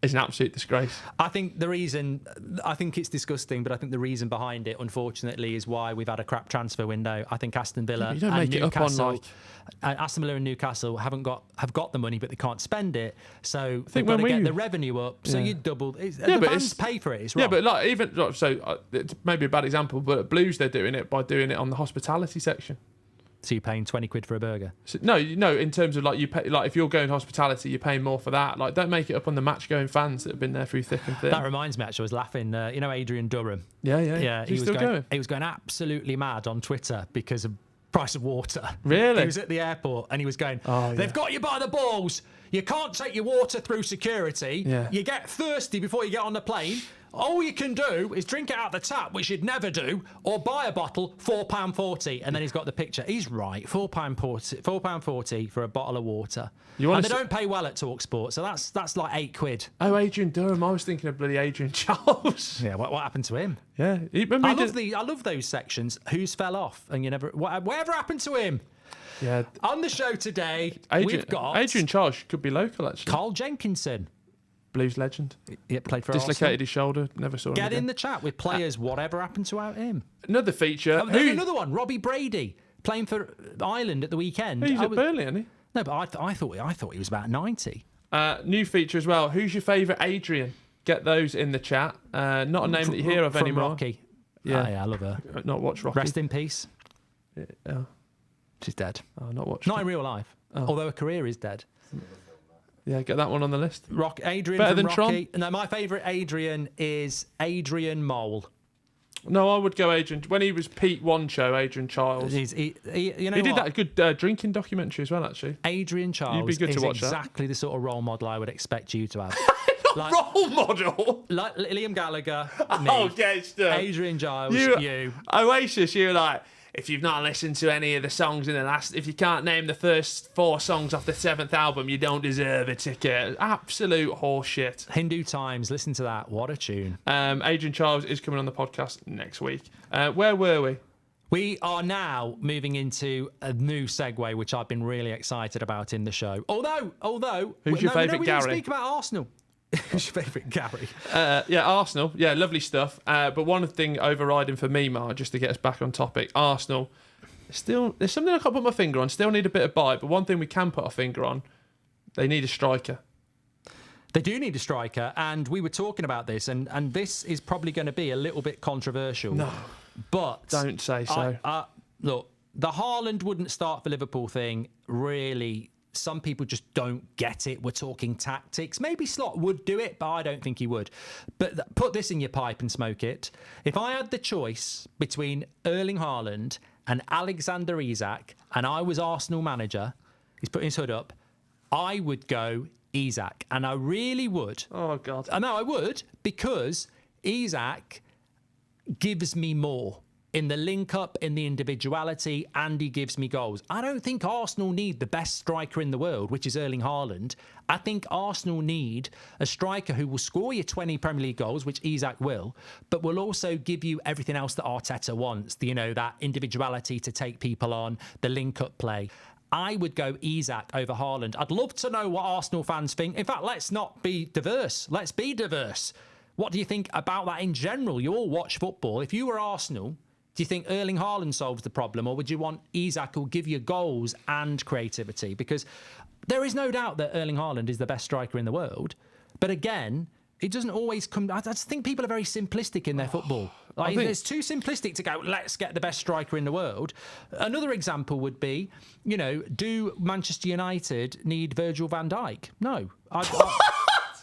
is an absolute disgrace. I think it's disgusting, but I think the reason behind it, unfortunately, is why we've had a crap transfer window. I think Aston Villa and Newcastle, Aston Villa and Newcastle have got the money, but they can't spend it. So they've got to get the revenue up. So you double. The fans pay for it. It's wrong. Yeah, but it's maybe a bad example, but at Blues they're doing it by doing it on the hospitality section. So you're paying 20 quid for a burger? So, no. In terms of you pay, if you're going hospitality, you're paying more for that. Don't make it up on the match-going fans that have been there through thick and thin. That reminds me. Actually, I was laughing. Adrian Durham. Yeah. He was going absolutely mad on Twitter because of price of water. Really? He was at the airport and he was going, they've got you by the balls. You can't take your water through security. Yeah. You get thirsty before you get on the plane. All you can do is drink it out the tap, which you'd never do, or buy a bottle, £4.40. And then he's got the picture. He's right, £4.40 for a bottle of water. And they don't pay well at TalkSport, so that's like £8. Oh, Adrian Durham. I was thinking of bloody Adrian Charles. Yeah, what happened to him? Yeah, I love those sections. Who's fell off, and whatever happened to him? Yeah. On the show today, we've got Adrian Charles could be local actually. Carl Jenkinson. Blues legend. Yeah, played for Dislocated Arsenal. his shoulder. Never saw him Get again. in the chat with players. Whatever happened to him? Another feature. Another one. Robbie Brady playing for Ireland at the weekend. He's at Burnley, isn't he? No, but I thought he was about 90. New feature as well. Who's your favourite Adrian? Get those in the chat. Not a name that you hear of from anymore. Rocky. Yeah, I love her. Not watch Rocky. Rest in peace. Yeah. She's dead. Not watched. Not in real life. Although her career is dead. Yeah, get that one on the list. Adrian Better from than Rocky. Tron? No, my favourite Adrian is Adrian Mole. No, I would go Adrian. When he was Pete One Show, Adrian Charles. He did that good drinking documentary as well, actually. Adrian Charles You'd be good is to watch exactly the sort of role model I would expect you to have. Role model? Like Liam Gallagher, me, Adrian Giles, you. Oasis, you're like, if you've not listened to any of the songs in the last, if you can't name the first 4 songs off the 7th album, you don't deserve a ticket. Absolute horseshit. Hindu Times, listen to that. What a tune. Adrian Charles is coming on the podcast next week. Where were we? We are now moving into a new segue, which I've been really excited about in the show. Although, who's your favourite we Gary? didn't speak about Arsenal. Who's your favourite Gary? Yeah, Arsenal. Yeah, lovely stuff. But one thing overriding for me, Mark, just to get us back on topic, Arsenal. Still, there's something I can't put my finger on. Still need a bit of bite, but one thing we can put our finger on, they need a striker. They do need a striker, and we were talking about this, and this is probably going to be a little bit controversial. No, but don't say so. Look, the Haaland wouldn't start for Liverpool thing, really, some people just don't get it. We're talking tactics. Maybe Slot would do it, but I don't think he would. But put this in your pipe and smoke it. If I had the choice between Erling Haaland and Alexander Isak, and I was Arsenal manager, he's putting his hood up, I would go Isak. And I really would. Oh, God. I know I would, because Isak gives me more in the link-up, in the individuality, and he gives me goals. I don't think Arsenal need the best striker in the world, which is Erling Haaland. I think Arsenal need a striker who will score you 20 Premier League goals, which Isak will, but will also give you everything else that Arteta wants. You know, that individuality to take people on, the link-up play. I would go Isak over Haaland. I'd love to know what Arsenal fans think. In fact, let's not be diverse. Let's be diverse. What do you think about that in general? You all watch football. If you were Arsenal, do you think Erling Haaland solves the problem, or would you want Isak who'll give you goals and creativity? Because there is no doubt that Erling Haaland is the best striker in the world. But again, it doesn't always come... I just think people are very simplistic in their football. Like, it's too simplistic to go, let's get the best striker in the world. Another example would be, you know, do Manchester United need Virgil van Dijk? No.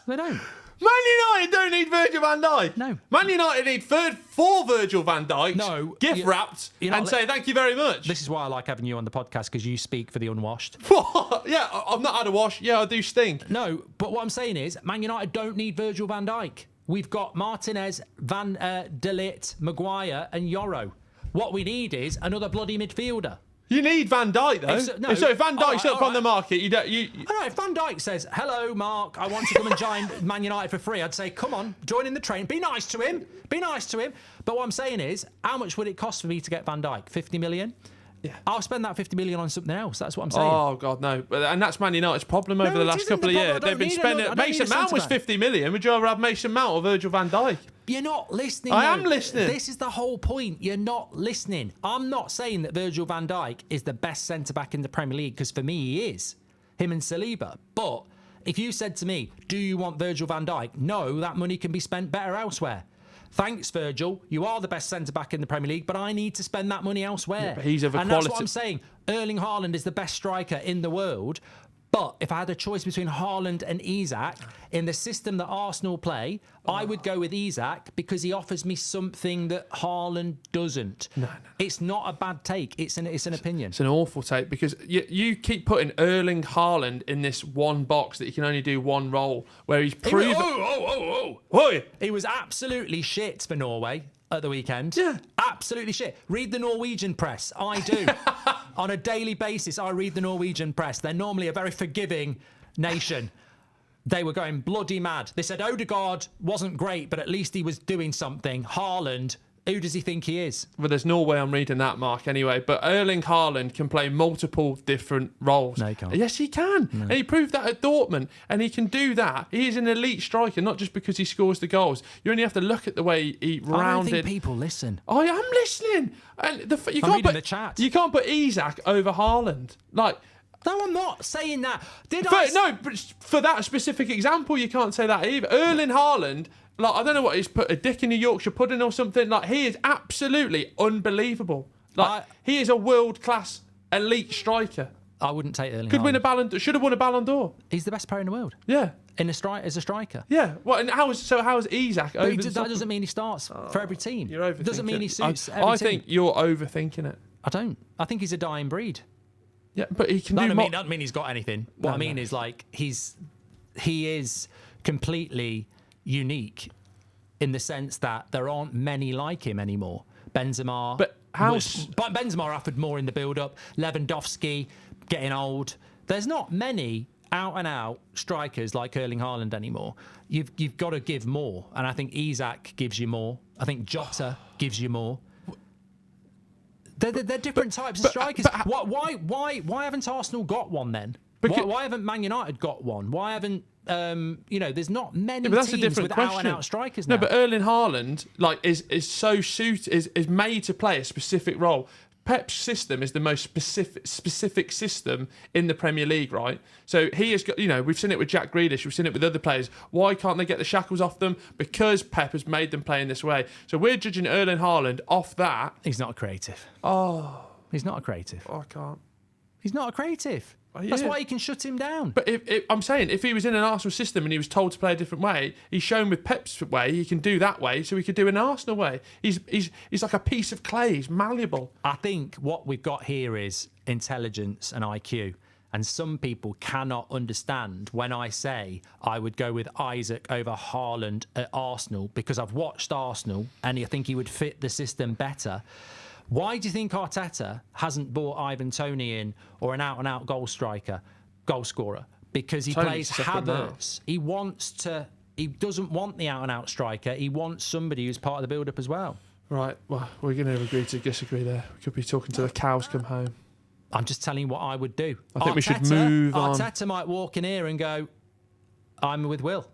They don't. Man United don't need Virgil van Dijk. No. Man United need four Virgil van Dijks, no, gift wrapped, and say thank you very much. This is why I like having you on the podcast, because you speak for the unwashed. What? Yeah, I've not had a wash. Yeah, I do stink. No, but what I'm saying is, Man United don't need Virgil van Dijk. We've got Martinez, Van De Ligt, Maguire, and Yoro. What we need is another bloody midfielder. You need Van Dijk, though. So if Van Dijk's up on the market, you don't... If Van Dijk says, hello, Mark, I want to come and join Man United for free, I'd say, come on, join in the train. Be nice to him. Be nice to him. But what I'm saying is, how much would it cost for me to get Van Dijk? 50 million? Yeah. I'll spend that 50 million on something else. That's what I'm saying. Oh, God, no. And that's Man United's problem over the last couple of years. They've been spending... Mason Mount was 50 million. Would you rather have Mason Mount or Virgil van Dijk? You're not listening. I am listening. This is the whole point. You're not listening. I'm not saying that Virgil van Dijk is the best centre-back in the Premier League, because for me he is. Him and Saliba. But if you said to me, do you want Virgil van Dijk? No, that money can be spent better elsewhere. Thanks, Virgil. You are the best centre-back in the Premier League, but I need to spend that money elsewhere. Yeah, but he's of a and quality... that's what I'm saying. Erling Haaland is the best striker in the world. But if I had a choice between Haaland and Isak, in the system that Arsenal play, I would go with Isak, because he offers me something that Haaland doesn't. No. It's not a bad take. It's an opinion. It's an awful take, because you keep putting Erling Haaland in this one box that he can only do one role, where he's proven... Oh! He was absolutely shit for Norway at the weekend. Yeah. Absolutely shit. Read the Norwegian press. I do. On a daily basis, I read the Norwegian press. They're normally a very forgiving nation. They were going bloody mad. They said Odegaard wasn't great, but at least he was doing something. Haaland, who does he think he is? Well, there's no way I'm reading that, Mark, anyway. But Erling Haaland can play multiple different roles. No, he can't. Yes, he can. No. And he proved that at Dortmund. And he can do that. He is an elite striker, not just because he scores the goals. You only have to look at the way he rounded... I don't think people listen. I am listening. And I'm reading the chat. You can't put Isak over Haaland. Like... No, I'm not saying that. No, but for that specific example, you can't say that either. Erling Haaland, like, I don't know what, he's put a dick in a Yorkshire pudding or something. Like, he is absolutely unbelievable. Like, he is a world-class elite striker. I wouldn't take Erling Could Haaland. win a Ballon d'Or. Should have won a Ballon d'Or. He's the best player in the world. Yeah. As a striker. Yeah. Well, and how is Isak over? That doesn't mean he starts for every team. You're overthinking. Doesn't mean he suits every team. I think you're overthinking it. I don't. I think he's a dying breed. Yeah, but he can do more. Doesn't mean he's got anything. What I mean is, like, he is completely unique in the sense that there aren't many like him anymore. Benzema. But Benzema offered more in the build-up. Lewandowski getting old. There's not many out-and-out strikers like Erling Haaland anymore. You've got to give more, and I think Isak gives you more. I think Jota gives you more. They're different types of strikers. Why haven't Arsenal got one then? Why haven't Man United got one? Why haven't there's not many teams with out-and-out strikers now. No, but Erling Haaland is made to play a specific role. Pep's system is the most specific system in the Premier League, right? So he has got, we've seen it with Jack Grealish, we've seen it with other players. Why can't they get the shackles off them? Because Pep has made them play in this way. So we're judging Erling Haaland off that. He's not a creative. Oh. He's not a creative. I can't. He's not a creative. Oh, yeah. That's why you can shut him down. But I'm saying, if he was in an Arsenal system and he was told to play a different way, he's shown with Pep's way he can do that way, so he could do an Arsenal way. He's like a piece of clay. He's malleable. I think what we've got here is intelligence and IQ. And some people cannot understand when I say I would go with Isaac over Haaland at Arsenal, because I've watched Arsenal and I think he would fit the system better. Why do you think Arteta hasn't brought Ivan Toney in, or an out-and-out goal scorer? Because he plays Havertz. He doesn't want the out-and-out striker. He wants somebody who's part of the build-up as well. Right, well, we're going to agree to disagree there. We could be talking till the cows come home. I'm just telling you what I would do. I think we should move on. Arteta might walk in here and go, I'm with Will.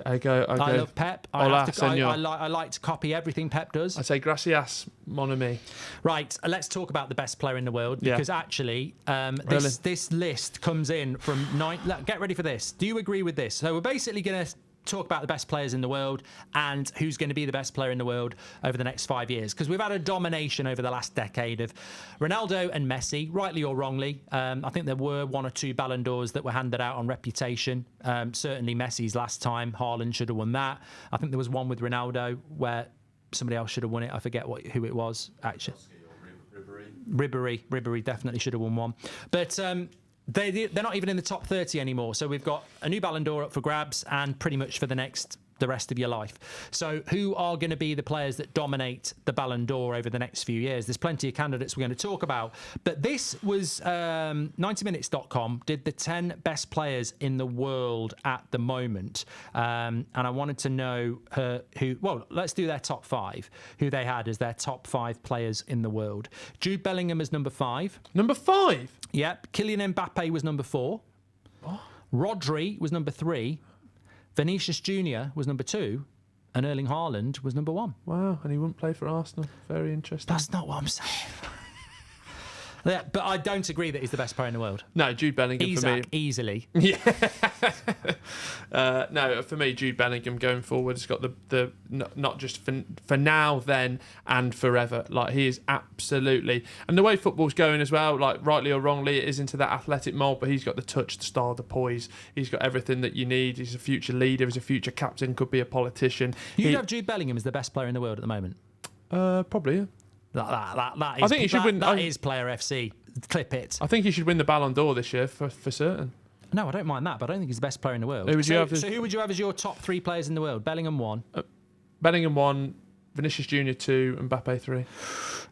I love Pep. I like to copy everything Pep does. I say gracias, mon ami. Right, let's talk about the best player in the world, because actually this list comes in from 9. Get ready for this. Do you agree with this? So we're basically going to talk about the best players in the world and who's going to be the best player in the world over the next 5 years, because we've had a domination over the last decade of Ronaldo and Messi, rightly or wrongly. I think there were 1 or 2 Ballon d'Ors that were handed out on reputation. Certainly Messi's last time. Haaland should have won that. I think there was one with Ronaldo where somebody else should have won it. I forget who it was actually. Ribéry definitely should have won one, but they're not even in the top 30 anymore. So we've got a new Ballon d'Or up for grabs, and pretty much for the rest of your life. So who are going to be the players that dominate the Ballon d'Or over the next few years? There's plenty of candidates we're going to talk about. But this was 90minutes.com did the 10 best players in the world at the moment. And I wanted to know let's do their top 5, who they had as their top 5 players in the world. Jude Bellingham is number 5. Number 5? Yep. Kylian Mbappe was number 4. What? Rodri was number 3. Vinicius Jr. was number 2, and Erling Haaland was number 1. Wow, and he wouldn't play for Arsenal. Very interesting. That's not what I'm saying. Yeah, but I don't agree that he's the best player in the world. No, Jude Bellingham for me. Easily. Yeah. No, for me, Jude Bellingham going forward has got the not just for now, then, and forever. Like, he is absolutely, and the way football's going as well, like, rightly or wrongly, it is into that athletic mould, but he's got the touch, the style, the poise. He's got everything that you need. He's a future leader. He's a future captain. Could be a politician. You'd have Jude Bellingham as the best player in the world at the moment? Probably, yeah. That is, I think he should win. That is Player FC. Clip it. I think he should win the Ballon d'Or this year for certain. No, I don't mind that, but I don't think he's the best player in the world. Who would you have who would you have as your top 3 players in the world? Bellingham 1. Bellingham 1, Vinicius Jr. 2, and Mbappe 3.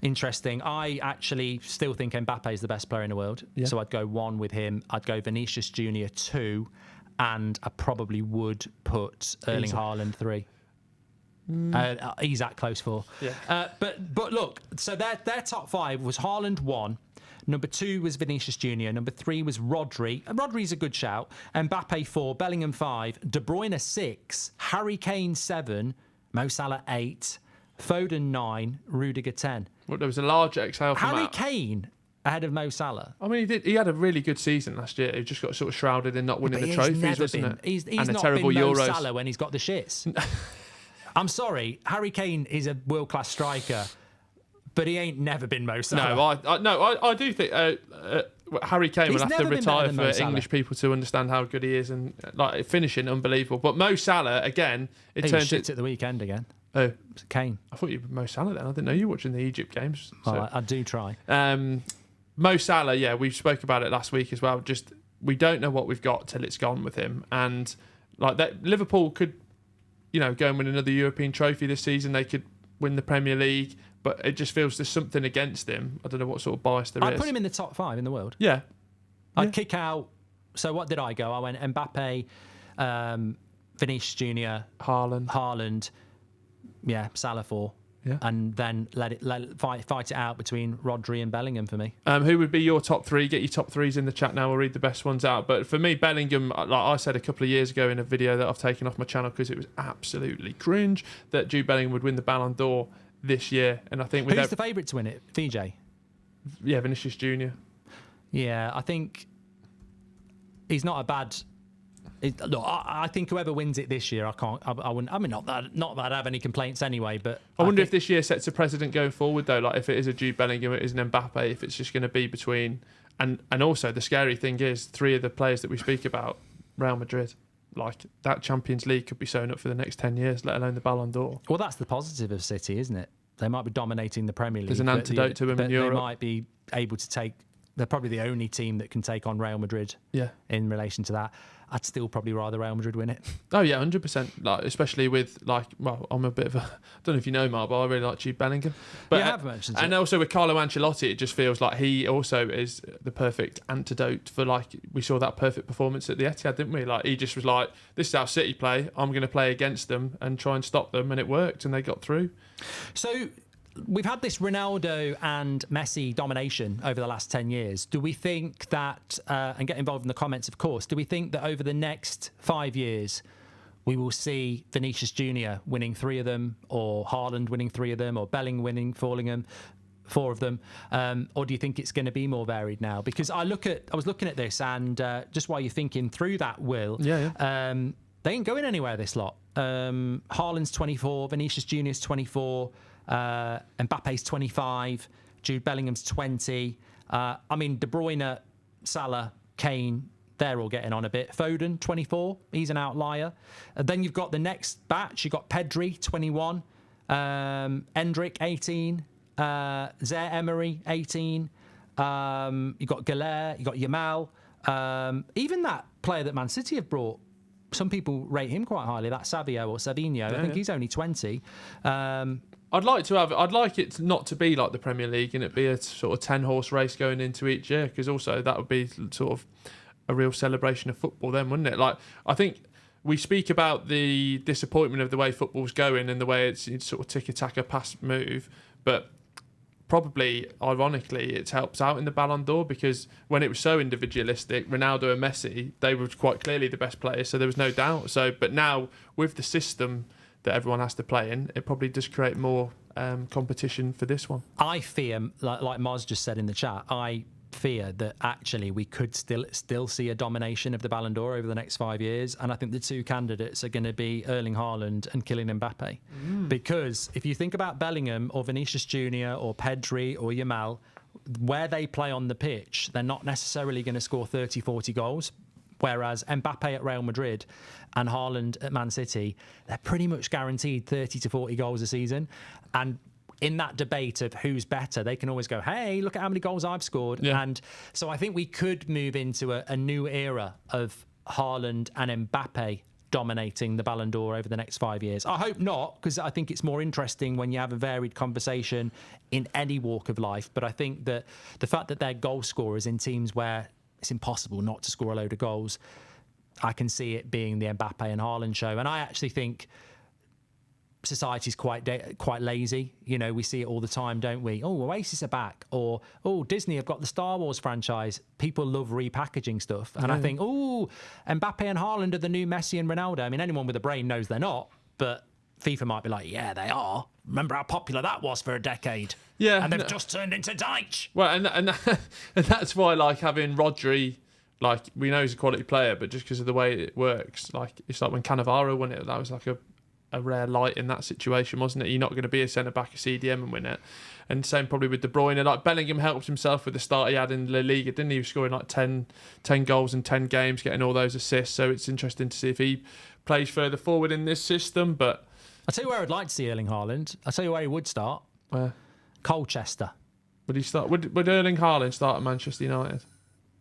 Interesting. I actually still think Mbappe is the best player in the world. Yeah. So I'd go 1 with him. I'd go Vinicius Jr. 2, and I probably would put Erling Haaland 3. He's at close 4. Yeah. But look, so their top 5 was Haaland 1, number 2 was Vinicius Jr., number 3 was Rodri. Rodri's a good shout. Mbappe 4, Bellingham 5, De Bruyne 6, Harry Kane 7, Mo Salah 8, Foden 9, Rudiger 10. Well, there was a large exhale from Harry Kane ahead of Mo Salah. I mean, he had a really good season last year. He just got sort of shrouded in not winning the trophies, wasn't it? He's and not terrible been Mo Euros. Salah when he's got the shits. I'm sorry, Harry Kane is a world-class striker, but he ain't never been Mo Salah. I do think Harry Kane will have to retire for English people to understand how good he is, and like finishing unbelievable. But Mo Salah again, he was shit at the weekend again. Oh, Kane. I thought you were Mo Salah then. I didn't know you were watching the Egypt games. So. Well, I do try. Mo Salah, yeah, we spoke about it last week as well. Just we don't know what we've got till it's gone with him, and like that, Liverpool could, go and win another European trophy this season. They could win the Premier League, but it just feels there's something against him. I don't know what sort of bias there is. I'd put him in the top 5 in the world. Yeah. I'd kick out. So what did I go? I went Mbappe, Vinicius Jr., Haaland. Yeah, Salah 4. and then let it fight it out between Rodri and Bellingham for me. Who would be your top three? Get your top threes in the chat now. We'll read the best ones out. But for me, Bellingham, like I said a couple of years ago in a video that I've taken off my channel because it was absolutely cringe, that Jude Bellingham would win the Ballon d'Or this year. And I think who's the favourite to win it? VJ? Yeah, Vinicius Junior. Yeah, I think he's not a bad. Look, I think whoever wins it this year, I wouldn't. I mean, not that I'd have any complaints anyway. But I wonder if this year sets a precedent going forward, though. Like if it is a Jude Bellingham, it is an Mbappe. If it's just going to be between, and also the scary thing is, three of the players that we speak about, Real Madrid. Like that Champions League could be sewn up for the next 10 years, let alone the Ballon d'Or. Well, that's the positive of City, isn't it? They might be dominating the Premier League. There's an antidote to them in Europe. They might be able to take. They're probably the only team that can take on Real Madrid. Yeah. In relation to that, I'd still probably rather Real Madrid win it. Oh yeah, 100%. Like especially with I'm a bit of a. I don't know if you know Mark, but I really like Jude Bellingham. But I have mentioned it. And also with Carlo Ancelotti, it just feels like he also is the perfect antidote for we saw that perfect performance at the Etihad, didn't we? Like he just was like, this is how City play. I'm going to play against them and try and stop them, and it worked, and they got through. So. We've had this Ronaldo and Messi domination over the last 10 years. Do we think that, and get involved in the comments, of course, do we think that over the next 5 years, we will see Vinicius Junior winning 3 of them, or Haaland winning 3 of them, or Bellingham winning 4 of them? Or do you think it's going to be more varied now? Because I was looking at this, and just while you're thinking through that, Will, they ain't going anywhere, this lot. Haaland's 24, Vinicius Junior's 24, Mbappe's 25, Jude Bellingham's 20. I mean, De Bruyne, Salah, Kane, they're all getting on a bit. Foden, 24, he's an outlier. Then you've got the next batch. You've got Pedri, 21, Endrick, 18, Zaire Emery, 18. You've got Gallere, you've got Yamal. Even that player that Man City have brought, some people rate him quite highly, that Savio or Savinho. I think he's only 20. I'd like it not to be like the Premier League and it be a sort of 10-horse race going into each year, because also that would be sort of a real celebration of football then, wouldn't it? Like, I think we speak about the disappointment of the way football's going and the way it's sort of tiki-taka pass move, but probably, ironically, it helps out in the Ballon d'Or, because when it was so individualistic, Ronaldo and Messi, they were quite clearly the best players, so there was no doubt. But now, with the system that everyone has to play in, it probably does create more competition for this one. I fear, like Moz just said in the chat, I fear that actually we could still see a domination of the Ballon d'Or over the next 5 years, and I think the two candidates are going to be Erling Haaland and Kylian Mbappe. Because if you think about Bellingham or Vinicius Junior or Pedri or Yamal, where they play on the pitch, they're not necessarily going to score 30, 40 goals. Whereas Mbappe at Real Madrid and Haaland at Man City, they're pretty much guaranteed 30 to 40 goals a season. And in that debate of who's better, they can always go, hey, look at how many goals I've scored. Yeah. And so I think we could move into a new era of Haaland and Mbappe dominating the Ballon d'Or over the next 5 years. I hope not, because I think it's more interesting when you have a varied conversation in any walk of life. But I think that the fact that they're goal scorers in teams where it's impossible not to score a load of goals, I can see it being the Mbappe and Haaland show. And I actually think society's quite lazy. You know, we see it all the time, don't we? Oh, Oasis are back. Or, oh, Disney have got the Star Wars franchise. People love repackaging stuff. And I think, oh, Mbappe and Haaland are the new Messi and Ronaldo. I mean, anyone with a brain knows they're not. But FIFA might be like, yeah, they are. Remember how popular that was for a decade? Yeah. And they've just turned into Deitch. Well, and that's why, like, having Rodri, like, we know he's a quality player, but just because of the way it works, like, it's like when Cannavaro won it, that was like a rare light in that situation, wasn't it? You're not going to be a centre-back, a CDM and win it. And same probably with De Bruyne. Like, Bellingham helped himself with the start he had in La Liga, didn't he? He was scoring like 10 goals in 10 games, getting all those assists. So it's interesting to see if he plays further forward in this system, but I'll tell you where I'd like to see Erling Haaland. I'll tell you where he would start. Where? Colchester. Would he start? Would Erling Haaland start at Manchester United?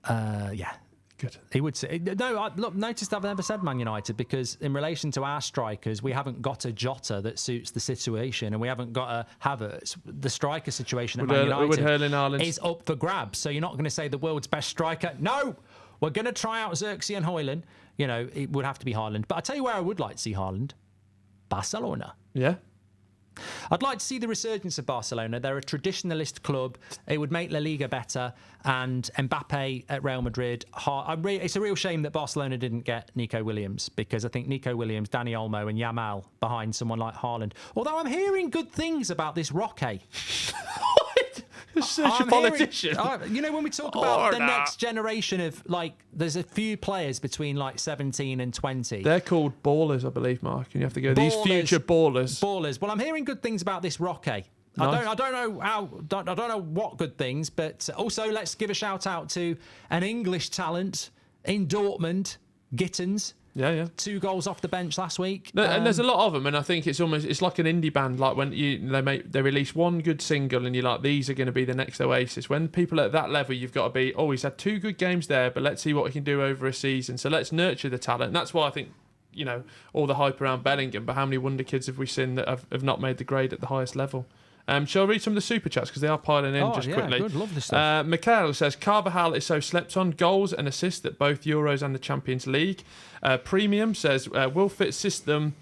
Yeah. Good. He would say. No, look, notice I've never said Man United, because in relation to our strikers, we haven't got a Jota that suits the situation, and we haven't got a Havertz. The striker situation at Man United is up for grabs. So you're not going to say the world's best striker. No! We're going to try out Xerxes and Højlund. You know, it would have to be Haaland. But I'll tell you where I would like to see Haaland. Barcelona. Yeah. I'd like to see the resurgence of Barcelona. They're a traditionalist club. It would make La Liga better. And Mbappe at Real Madrid. It's a real shame that Barcelona didn't get Nico Williams, because I think Nico Williams, Dani Olmo and Yamal behind someone like Haaland. Although I'm hearing good things about this Roque. Such a politician. When we talk about the next generation of, there's a few players between 17 and 20. They're called ballers, I believe, Mark. And you have to go, these future ballers. Ballers. Well, I'm hearing good things about this Roque. Nice. I don't know what good things, but also let's give a shout out to an English talent in Dortmund, Gittins. Yeah. 2 goals off the bench last week. And there's a lot of them, and I think it's like an indie band. Like when they release one good single, and you're like, these are going to be the next Oasis. When people at that level, you've got to be, he's had 2 good games there, but let's see what he can do over a season. So let's nurture the talent. And that's why I think, all the hype around Bellingham. But how many wonder kids have we seen that have not made the grade at the highest level? Shall I read some of the super chats, because they are piling in quickly? Good. Love this stuff. Mikhail says Carvajal is so slept on, goals and assists at both Euros and the Champions League. Premium says will fit system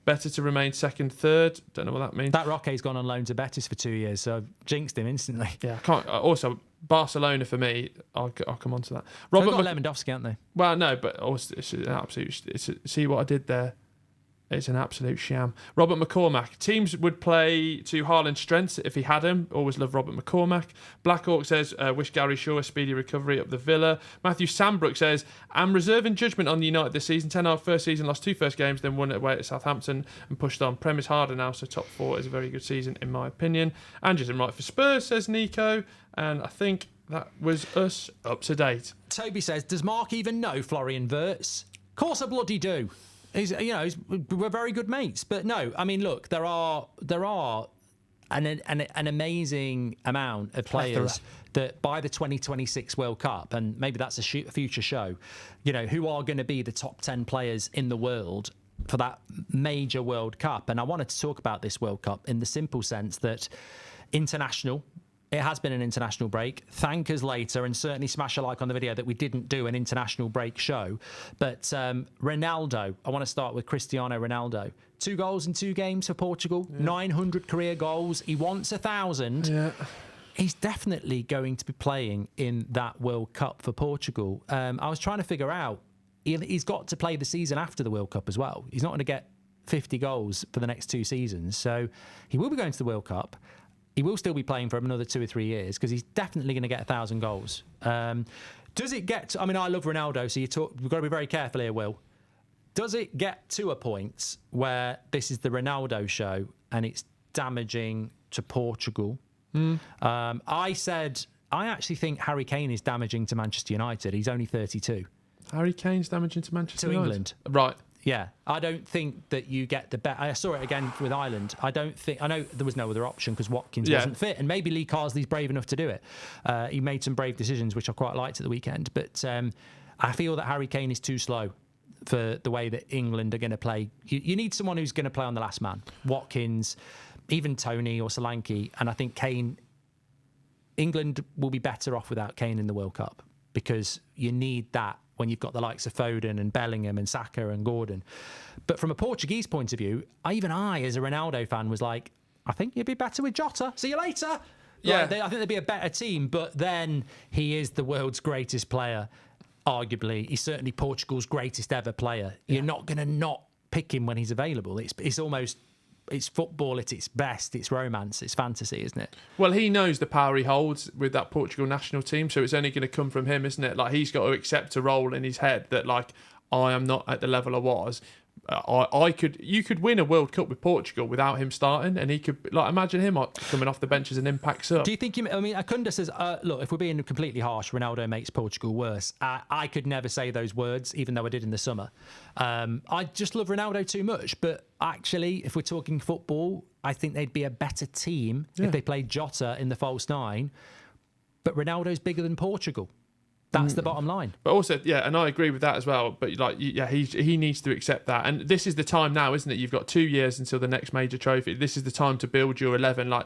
better to remain second, third. Don't know what that means. That Roque's gone on loan to Betis for 2 years, so I've jinxed him instantly. Yeah, I can't. Also, Barcelona for me. I'll come on to that. They've got Lewandowski, haven't they? Well, no, but also it's an absolute. See what I did there. It's an absolute sham. Robert McCormack. Teams would play to Haaland's strengths if he had him. Always love Robert McCormack. Blackhawk says, wish Gary Shaw a speedy recovery up the Villa. Matthew Sambrook says, I'm reserving judgment on the United this season. Ten Hag first season, lost 2 first games, then won it away at Southampton and pushed on. Prem is harder now, so top 4 is a very good season in my opinion. Ange's in right for Spurs, says Nico. And I think that was us up to date. Toby says, does Mark even know Florian Wirtz? Of course I bloody do. We're very good mates, but no. I mean, look, there are an amazing amount of players that by the 2026 World Cup, and maybe that's a future show, who are going to be the top 10 players in the world for that major World Cup. And I wanted to talk about this World Cup in the simple sense that it has been an international break. Thank us later, and certainly smash a like on the video that we didn't do an international break show. But Ronaldo, I want to start with Cristiano Ronaldo. 2 goals in 2 games for Portugal, 900 career goals. He wants 1,000. Yeah. He's definitely going to be playing in that World Cup for Portugal. I was trying to figure out, he's got to play the season after the World Cup as well. He's not going to get 50 goals for the next 2 seasons. So he will be going to the World Cup. He will still be playing for another 2 or 3 years because he's definitely going to get 1,000 goals. Does it get to, I love Ronaldo, so we've got to be very careful here, Will. Does it get to a point where this is the Ronaldo show and it's damaging to Portugal? I actually think Harry Kane is damaging to Manchester United. He's only 32. Harry Kane's damaging to Manchester United? England. Right. Yeah, I don't think that you get the bet. I saw it again with Ireland. I know there was no other option because Watkins wasn't fit, and maybe Lee Carsley's brave enough to do it. He made some brave decisions, which I quite liked at the weekend. But I feel that Harry Kane is too slow for the way that England are going to play. You need someone who's going to play on the last man. Watkins, even Tony or Solanke, and I think Kane. England will be better off without Kane in the World Cup because you need that when you've got the likes of Foden and Bellingham and Saka and Gordon. But from a Portuguese point of view, even I, as a Ronaldo fan, was like, I think you'd be better with Jota. See you later. Yeah. I think they'd be a better team, but then he is the world's greatest player, arguably. He's certainly Portugal's greatest ever player. Yeah. You're not going to not pick him when he's available. It's almost... It's football at its best. It's romance. It's fantasy, isn't it? Well, he knows the power he holds with that Portugal national team, so it's only going to come from him, isn't it? Like, he's got to accept a role in his head that, like, I am not at the level I was. You could win a World Cup with Portugal without him starting, and he could, like, imagine him coming off the bench as an impact sub. Do you think Akunda says, look, if we're being completely harsh, Ronaldo makes Portugal worse. I could never say those words, even though I did in the summer. I just love Ronaldo too much, but actually, if we're talking football, I think they'd be a better team if they played Jota in the false 9. But Ronaldo's bigger than Portugal. That's the bottom line. But also, yeah, and I agree with that as well. But like, yeah, he needs to accept that. And this is the time now, isn't it? You've got 2 years until the next major trophy. This is the time to build your 11. Like,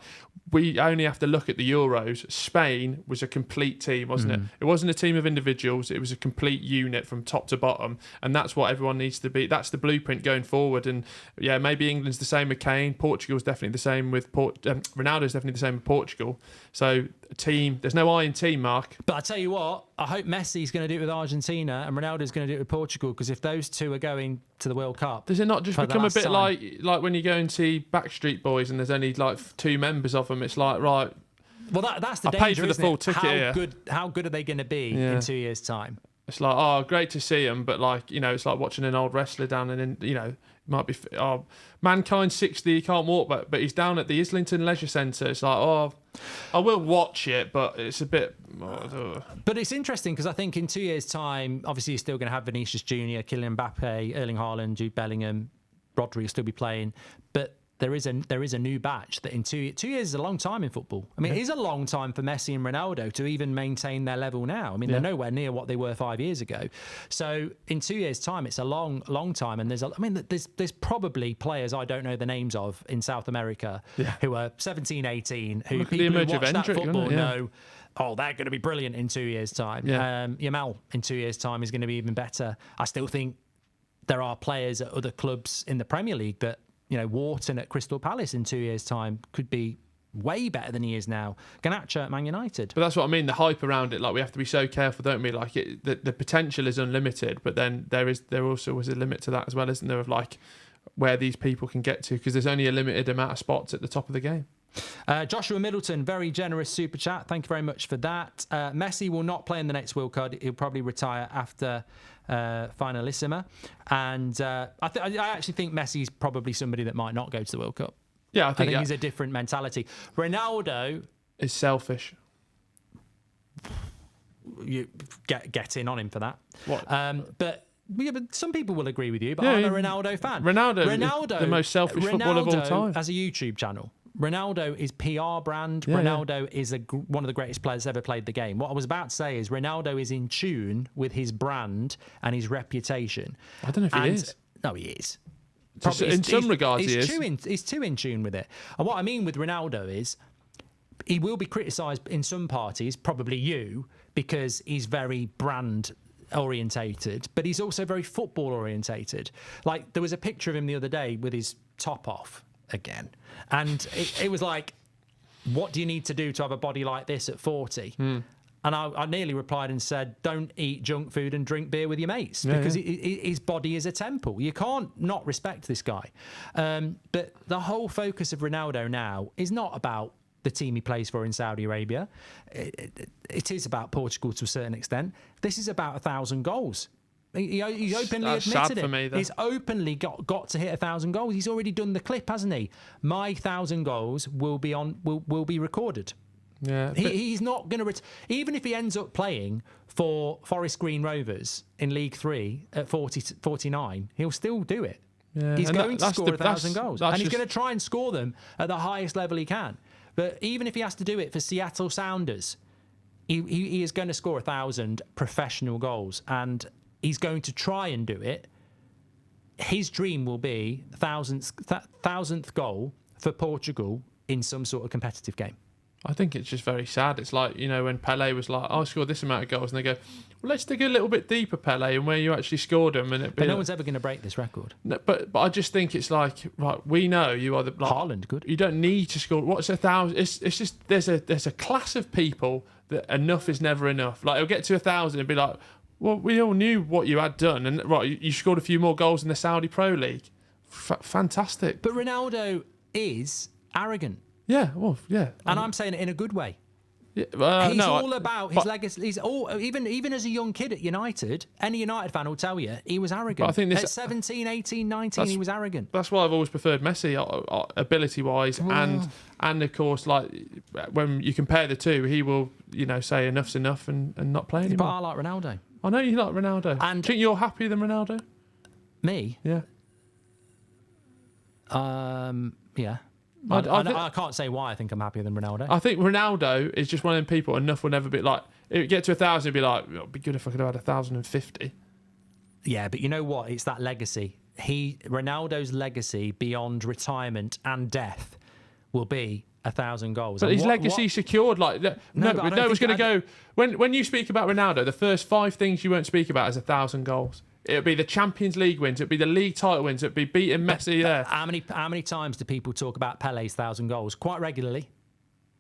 we only have to look at the Euros. Spain was a complete team, wasn't it? It wasn't a team of individuals. It was a complete unit from top to bottom. And that's what everyone needs to be. That's the blueprint going forward. And yeah, maybe England's the same with Kane. Portugal's definitely the same with Ronaldo's definitely the same with Portugal. So team, there's no I in team, Mark. But I tell you what, I hope Messi's going to do it with Argentina and Ronaldo's going to do it with Portugal, because if those two are going to the World Cup, does it not just become a bit like when you go and see Backstreet Boys and there's only like 2 members of them? It's like, right. Well, that's the I danger. paid for the full ticket. How good are they going to be in 2 years' time? It's like, oh, great to see them, but like, you know, it's like watching an old wrestler down in, you know, might be, oh, Mankind 60, he can't walk, but he's down at the Islington Leisure Centre. It's like, oh, I will watch it, but it's a bit. But it's interesting because I think in 2 years' time, obviously you're still going to have Vinicius Junior, Kylian Mbappe, Erling Haaland, Jude Bellingham, Rodri will still be playing, but there is a new batch that in 2 years is a long time in football. I mean, it is a long time for Messi and Ronaldo to even maintain their level now. I mean, they're nowhere near what they were 5 years ago. So in 2 years' time, it's a long time. And there's probably players I don't know the names of in South America who are 17, 18, who people who watch that football know, oh, they're going to be brilliant in 2 years' time. Yamal in 2 years' time is going to be even better. I still think there are players at other clubs in the Premier League that, you know, Wharton at Crystal Palace in 2 years' time could be way better than he is now. Garnacho at Man United. But that's what I mean, the hype around it. Like, we have to be so careful, don't we? Like, the potential is unlimited, but then there also was a limit to that as well, isn't there? Of like where these people can get to, because there's only a limited amount of spots at the top of the game. Joshua Middleton, very generous super chat. Thank you very much for that. Messi will not play in the next World Cup. He'll probably retire after Finalissima. And I actually think Messi's probably somebody that might not go to the World Cup. Yeah, I think he's a different mentality. Ronaldo is selfish. You get in on him for that. What? But some people will agree with you. But I'm a Ronaldo fan. Ronaldo, the most selfish footballer of all time. Has a YouTube channel. Ronaldo is PR brand. Ronaldo is one of the greatest players ever played the game. What I was about to say is Ronaldo is in tune with his brand and his reputation. I don't know if he is. No, he is. In some regards, he is. He's too in tune with it. And what I mean with Ronaldo is he will be criticised in some parties, probably you, because he's very brand orientated, but he's also very football orientated. Like, there was a picture of him the other day with his top off again. And it was like, what do you need to do to have a body like this at 40? And I nearly replied and said, don't eat junk food and drink beer with your mates, because his body is a temple. You can't not respect this guy. But the whole focus of Ronaldo now is not about the team he plays for in Saudi Arabia. It is about Portugal to a certain extent. This is about 1,000 goals. He openly admitted it. For me, he's openly got to hit 1,000 goals. He's already done the clip, hasn't he? My 1,000 goals will be recorded. Yeah, he's not going to even if he ends up playing for Forest Green Rovers in League 3 at 49, he'll still do it. Yeah. He's going to score 1,000 goals, and he's going to try and score them at the highest level he can. But even if he has to do it for Seattle Sounders, he is going to score 1,000 professional goals, and he's going to try and do it. His dream will be 1,000th goal for Portugal in some sort of competitive game. I think it's just very sad. It's like, you know, when Pele was like, I scored this amount of goals, and they go, well, let's dig a little bit deeper, Pele, and where you actually scored them. And but no one's ever going to break this record. No, but I just think it's like, right, we know you are the... Like, Haaland, good. You don't need to score. What's 1,000? It's just, there's a class of people that enough is never enough. Like, it'll get to 1,000 and be like, well, we all knew what you had done, and right, you scored a few more goals in the Saudi Pro League. Fantastic. But Ronaldo is arrogant. Yeah, well, yeah. And I'm saying it in a good way. Yeah, he's all about his legacy. He's even as a young kid at United, any United fan will tell you he was arrogant. I think at 17, 18, 19, he was arrogant. That's why I've always preferred Messi, ability-wise, and of course, like when you compare the two, he will, you know, say enough's enough and not play anymore. But I like Ronaldo. I know you like Ronaldo. And do you think you're happier than Ronaldo? Me? Yeah. Yeah. I can't say why I think I'm happier than Ronaldo. I think Ronaldo is just one of them people. Enough will never be like. It would get to 1,000, it'd be like, it'd be good if I could have had 1,050. Yeah, but you know what? It's that legacy. Ronaldo's legacy beyond retirement and death will be 1,000 goals. But And his legacy secured. Like no one's going to go. When you speak about Ronaldo, the first 5 things you won't speak about is 1,000 goals. It'll be the Champions League wins. It'll be the league title wins. It'll be beating Messi there. How many times do people talk about Pele's 1,000 goals? Quite regularly.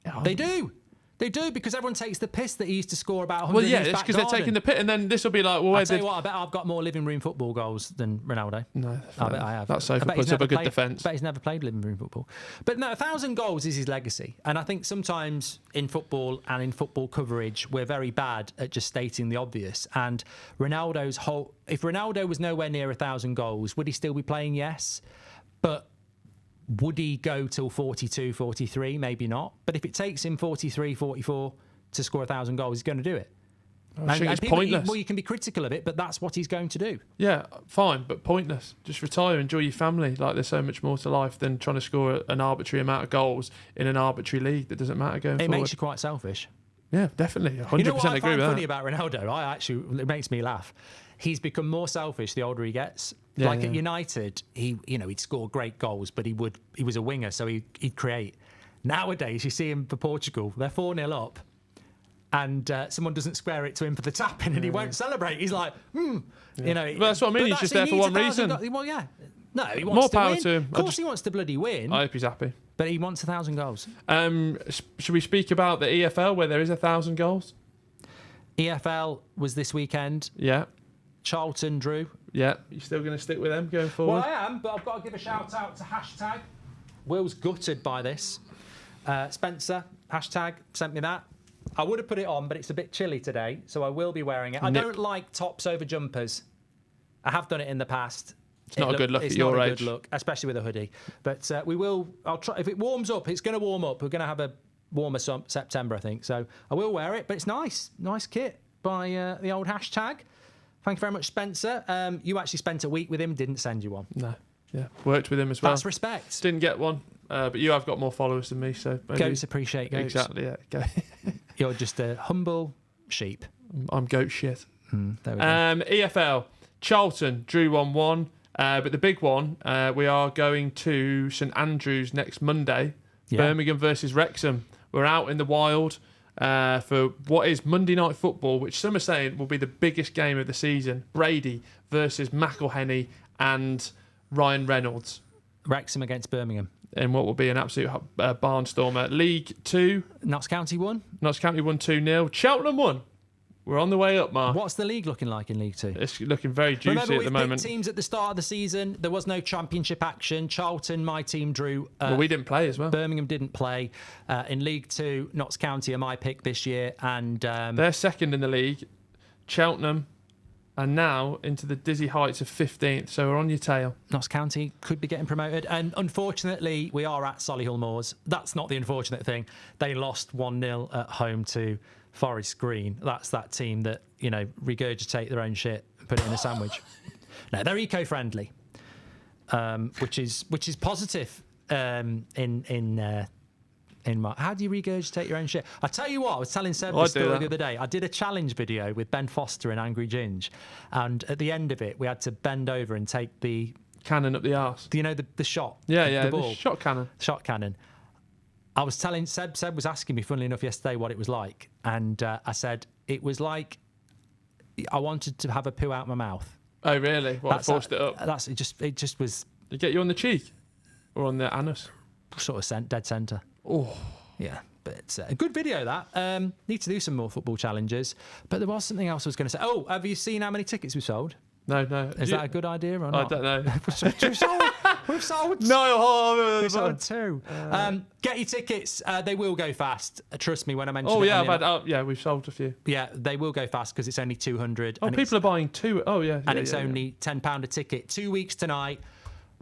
Oh. They do. They do, because everyone takes the piss that he used to score about 100 Well, yeah, in his it's back because they're garden. taking the pit, and then this will be like, well, I'll tell you what, I bet I've got more living room football goals than Ronaldo. No, I bet I have. That sofa I bet puts he's up a never good played- defence. I bet he's never played living room football. But no, 1,000 goals is his legacy. And I think sometimes in football and in football coverage, we're very bad at just stating the obvious. And if Ronaldo was nowhere near 1,000 goals, would he still be playing? Yes. But would he go till 42, 43? Maybe not. But if it takes him 43, 44 to score 1,000 goals, he's going to do it. I think it's pointless. Well, you can be critical of it, but that's what he's going to do. Yeah, fine, but pointless. Just retire, enjoy your family. Like, there's so much more to life than trying to score an arbitrary amount of goals in an arbitrary league that doesn't matter going It forward. makes you quite selfish. Yeah, definitely. 100% You know what I agree find with funny that. about Ronaldo? It makes me laugh. He's become more selfish the older he gets. Yeah, At United, he'd score great goals, but he was a winger, so he'd create. Nowadays, you see him for Portugal, they're 4-0 up, and someone doesn't square it to him for the tap-in, and he won't celebrate. He's like, But that's what I mean. But He's just there for needs one 1,000 reason. Well, yeah. No, he wants More to power win. to him. Of course he wants to bloody win, I hope he's happy. but he wants 1,000 goals. Should we speak about the EFL where there is 1,000 goals? EFL was this weekend. Yeah. Charlton drew. Yeah. You still going to stick with them going forward? Well, I am, but I've got to give a shout out to hashtag. Will's gutted by this. Spencer, hashtag, sent me that. I would have put it on, but it's a bit chilly today, so I will be wearing it. I don't like tops over jumpers. I have done it in the past. It's not a good look at your age. It's not a good look, especially with a hoodie. But we will. I'll try. If it warms up, it's going to warm up. We're going to have a warmer September, I think. So I will wear it. But it's nice kit by the old hashtag. Thank you very much, Spencer. You actually spent a week with him, didn't send you one. No. Yeah. Worked with him as well. That's respect. Didn't get one, but you have got more followers than me, so maybe... Goats appreciate goats. Exactly. Yeah. Okay. You're just a humble sheep. I'm goat shit. There we go. EFL. Charlton drew 1-1, but the big one, we are going to St Andrews next Monday. Yeah. Birmingham versus Wrexham. We're out in the wild for what is Monday Night Football, which some are saying will be the biggest game of the season. Brady versus McElhenney and Ryan Reynolds. Wrexham against Birmingham. In what will be an absolute barnstormer. League 2. Notts County won. Notts County won 2-0. Cheltenham won. We're on the way up, Mark. What's the league looking like in League 2? It's looking very juicy Remember, at we've the moment. picked teams at the start of the season. There was no championship action. Charlton, my team, drew. Well, we didn't play as well. Birmingham didn't play. In League 2, Notts County are my pick this year. And They're second in the league. Cheltenham are now into the dizzy heights of 15th, so we're on your tail. Notts County could be getting promoted. And unfortunately, we are at Solihull Moors. That's not the unfortunate thing. They lost 1-0 at home to Forest Green. That's that team that, regurgitate their own shit and put it in a sandwich. No, they're eco-friendly, which is positive how do you regurgitate your own shit? I tell you what, I was telling Seb this story the other day. I did a challenge video with Ben Foster and Angry Ginge, and at the end of it, we had to bend over and take the cannon up the arse. The shot. Yeah, the ball, the shot cannon. Shot cannon. I was telling Seb was asking me, funnily enough, yesterday what it was like, and I said it was like I wanted to have a poo out my mouth. Oh really? Well, I forced it up. It just was. Did it get you on the cheek or on the anus? Sort of dead centre. Oh. Yeah, but it's a good video, that. Need to do some more football challenges. But there was something else I was going to say. Oh, have you seen how many tickets we've sold? No. Is that a good idea or not? I don't know. We've sold. No. We've sold 2. Get your tickets. They will go fast. Trust me when I mention it. Oh, yeah, we've sold a few. Yeah, they will go fast because it's only 200. Oh, people are buying 2. Oh, yeah. And it's only £10 a ticket. 2 weeks tonight.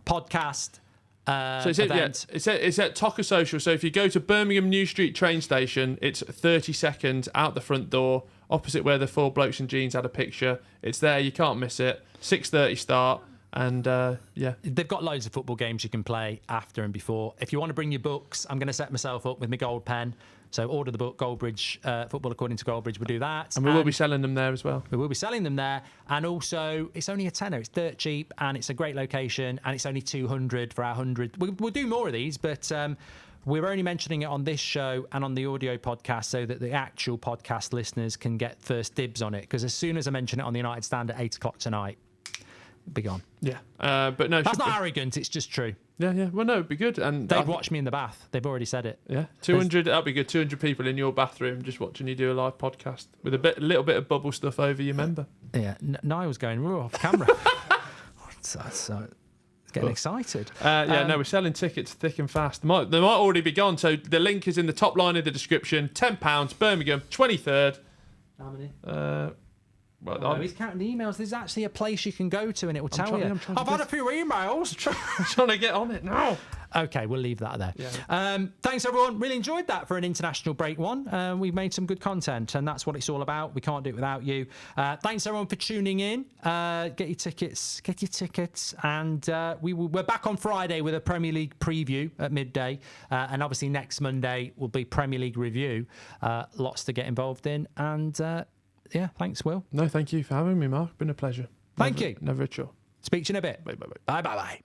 Podcast. So it's at Tocker Social. So if you go to Birmingham New Street train station, it's 30 seconds out the front door, opposite where the 4 blokes in jeans had a picture. It's there. You can't miss it. 6:30 start. And yeah, they've got loads of football games you can play after and before. If you want to bring your books, I'm going to set myself up with my gold pen. So order the book, Goldbridge, Football According to Goldbridge. We'll do that. And we will be selling them there as well. We will be selling them there. And also, it's only a tenner. It's dirt cheap, and it's a great location, and it's only 200 for our 100. We'll do more of these, but we're only mentioning it on this show and on the audio podcast so that the actual podcast listeners can get first dibs on it. Because as soon as I mention it on the United Stand at 8 o'clock tonight, it'll be gone. Yeah. But no, that's not arrogant. It's just true. Yeah. Well, no, it'd be good. And they'd watch me in the bath. They've already said it. Yeah. 200. That'd be good. 200 people in your bathroom just watching you do a live podcast with a little bit of bubble stuff over your member. Yeah. Niall's going off camera. so getting excited. No, we're selling tickets thick and fast. They might already be gone. So the link is in the top line of the description. £10, Birmingham, 23rd. How many? He's counting the emails. There's actually a place you can go to, and it will tell you. I've had a few emails. I'm trying to get on it now. Okay, we'll leave that there. Yeah. Thanks, everyone. Really enjoyed that for an international break one. We've made some good content, and that's what it's all about. We can't do it without you. Thanks, everyone, for tuning in. Get your tickets. And we're back on Friday with a Premier League preview at midday. And obviously next Monday will be Premier League review. Lots to get involved in. And thanks, Will. No, thank you for having me, Mark. Been a pleasure. Thank you. Never a chore. Speak to you in a bit. Bye. Bye.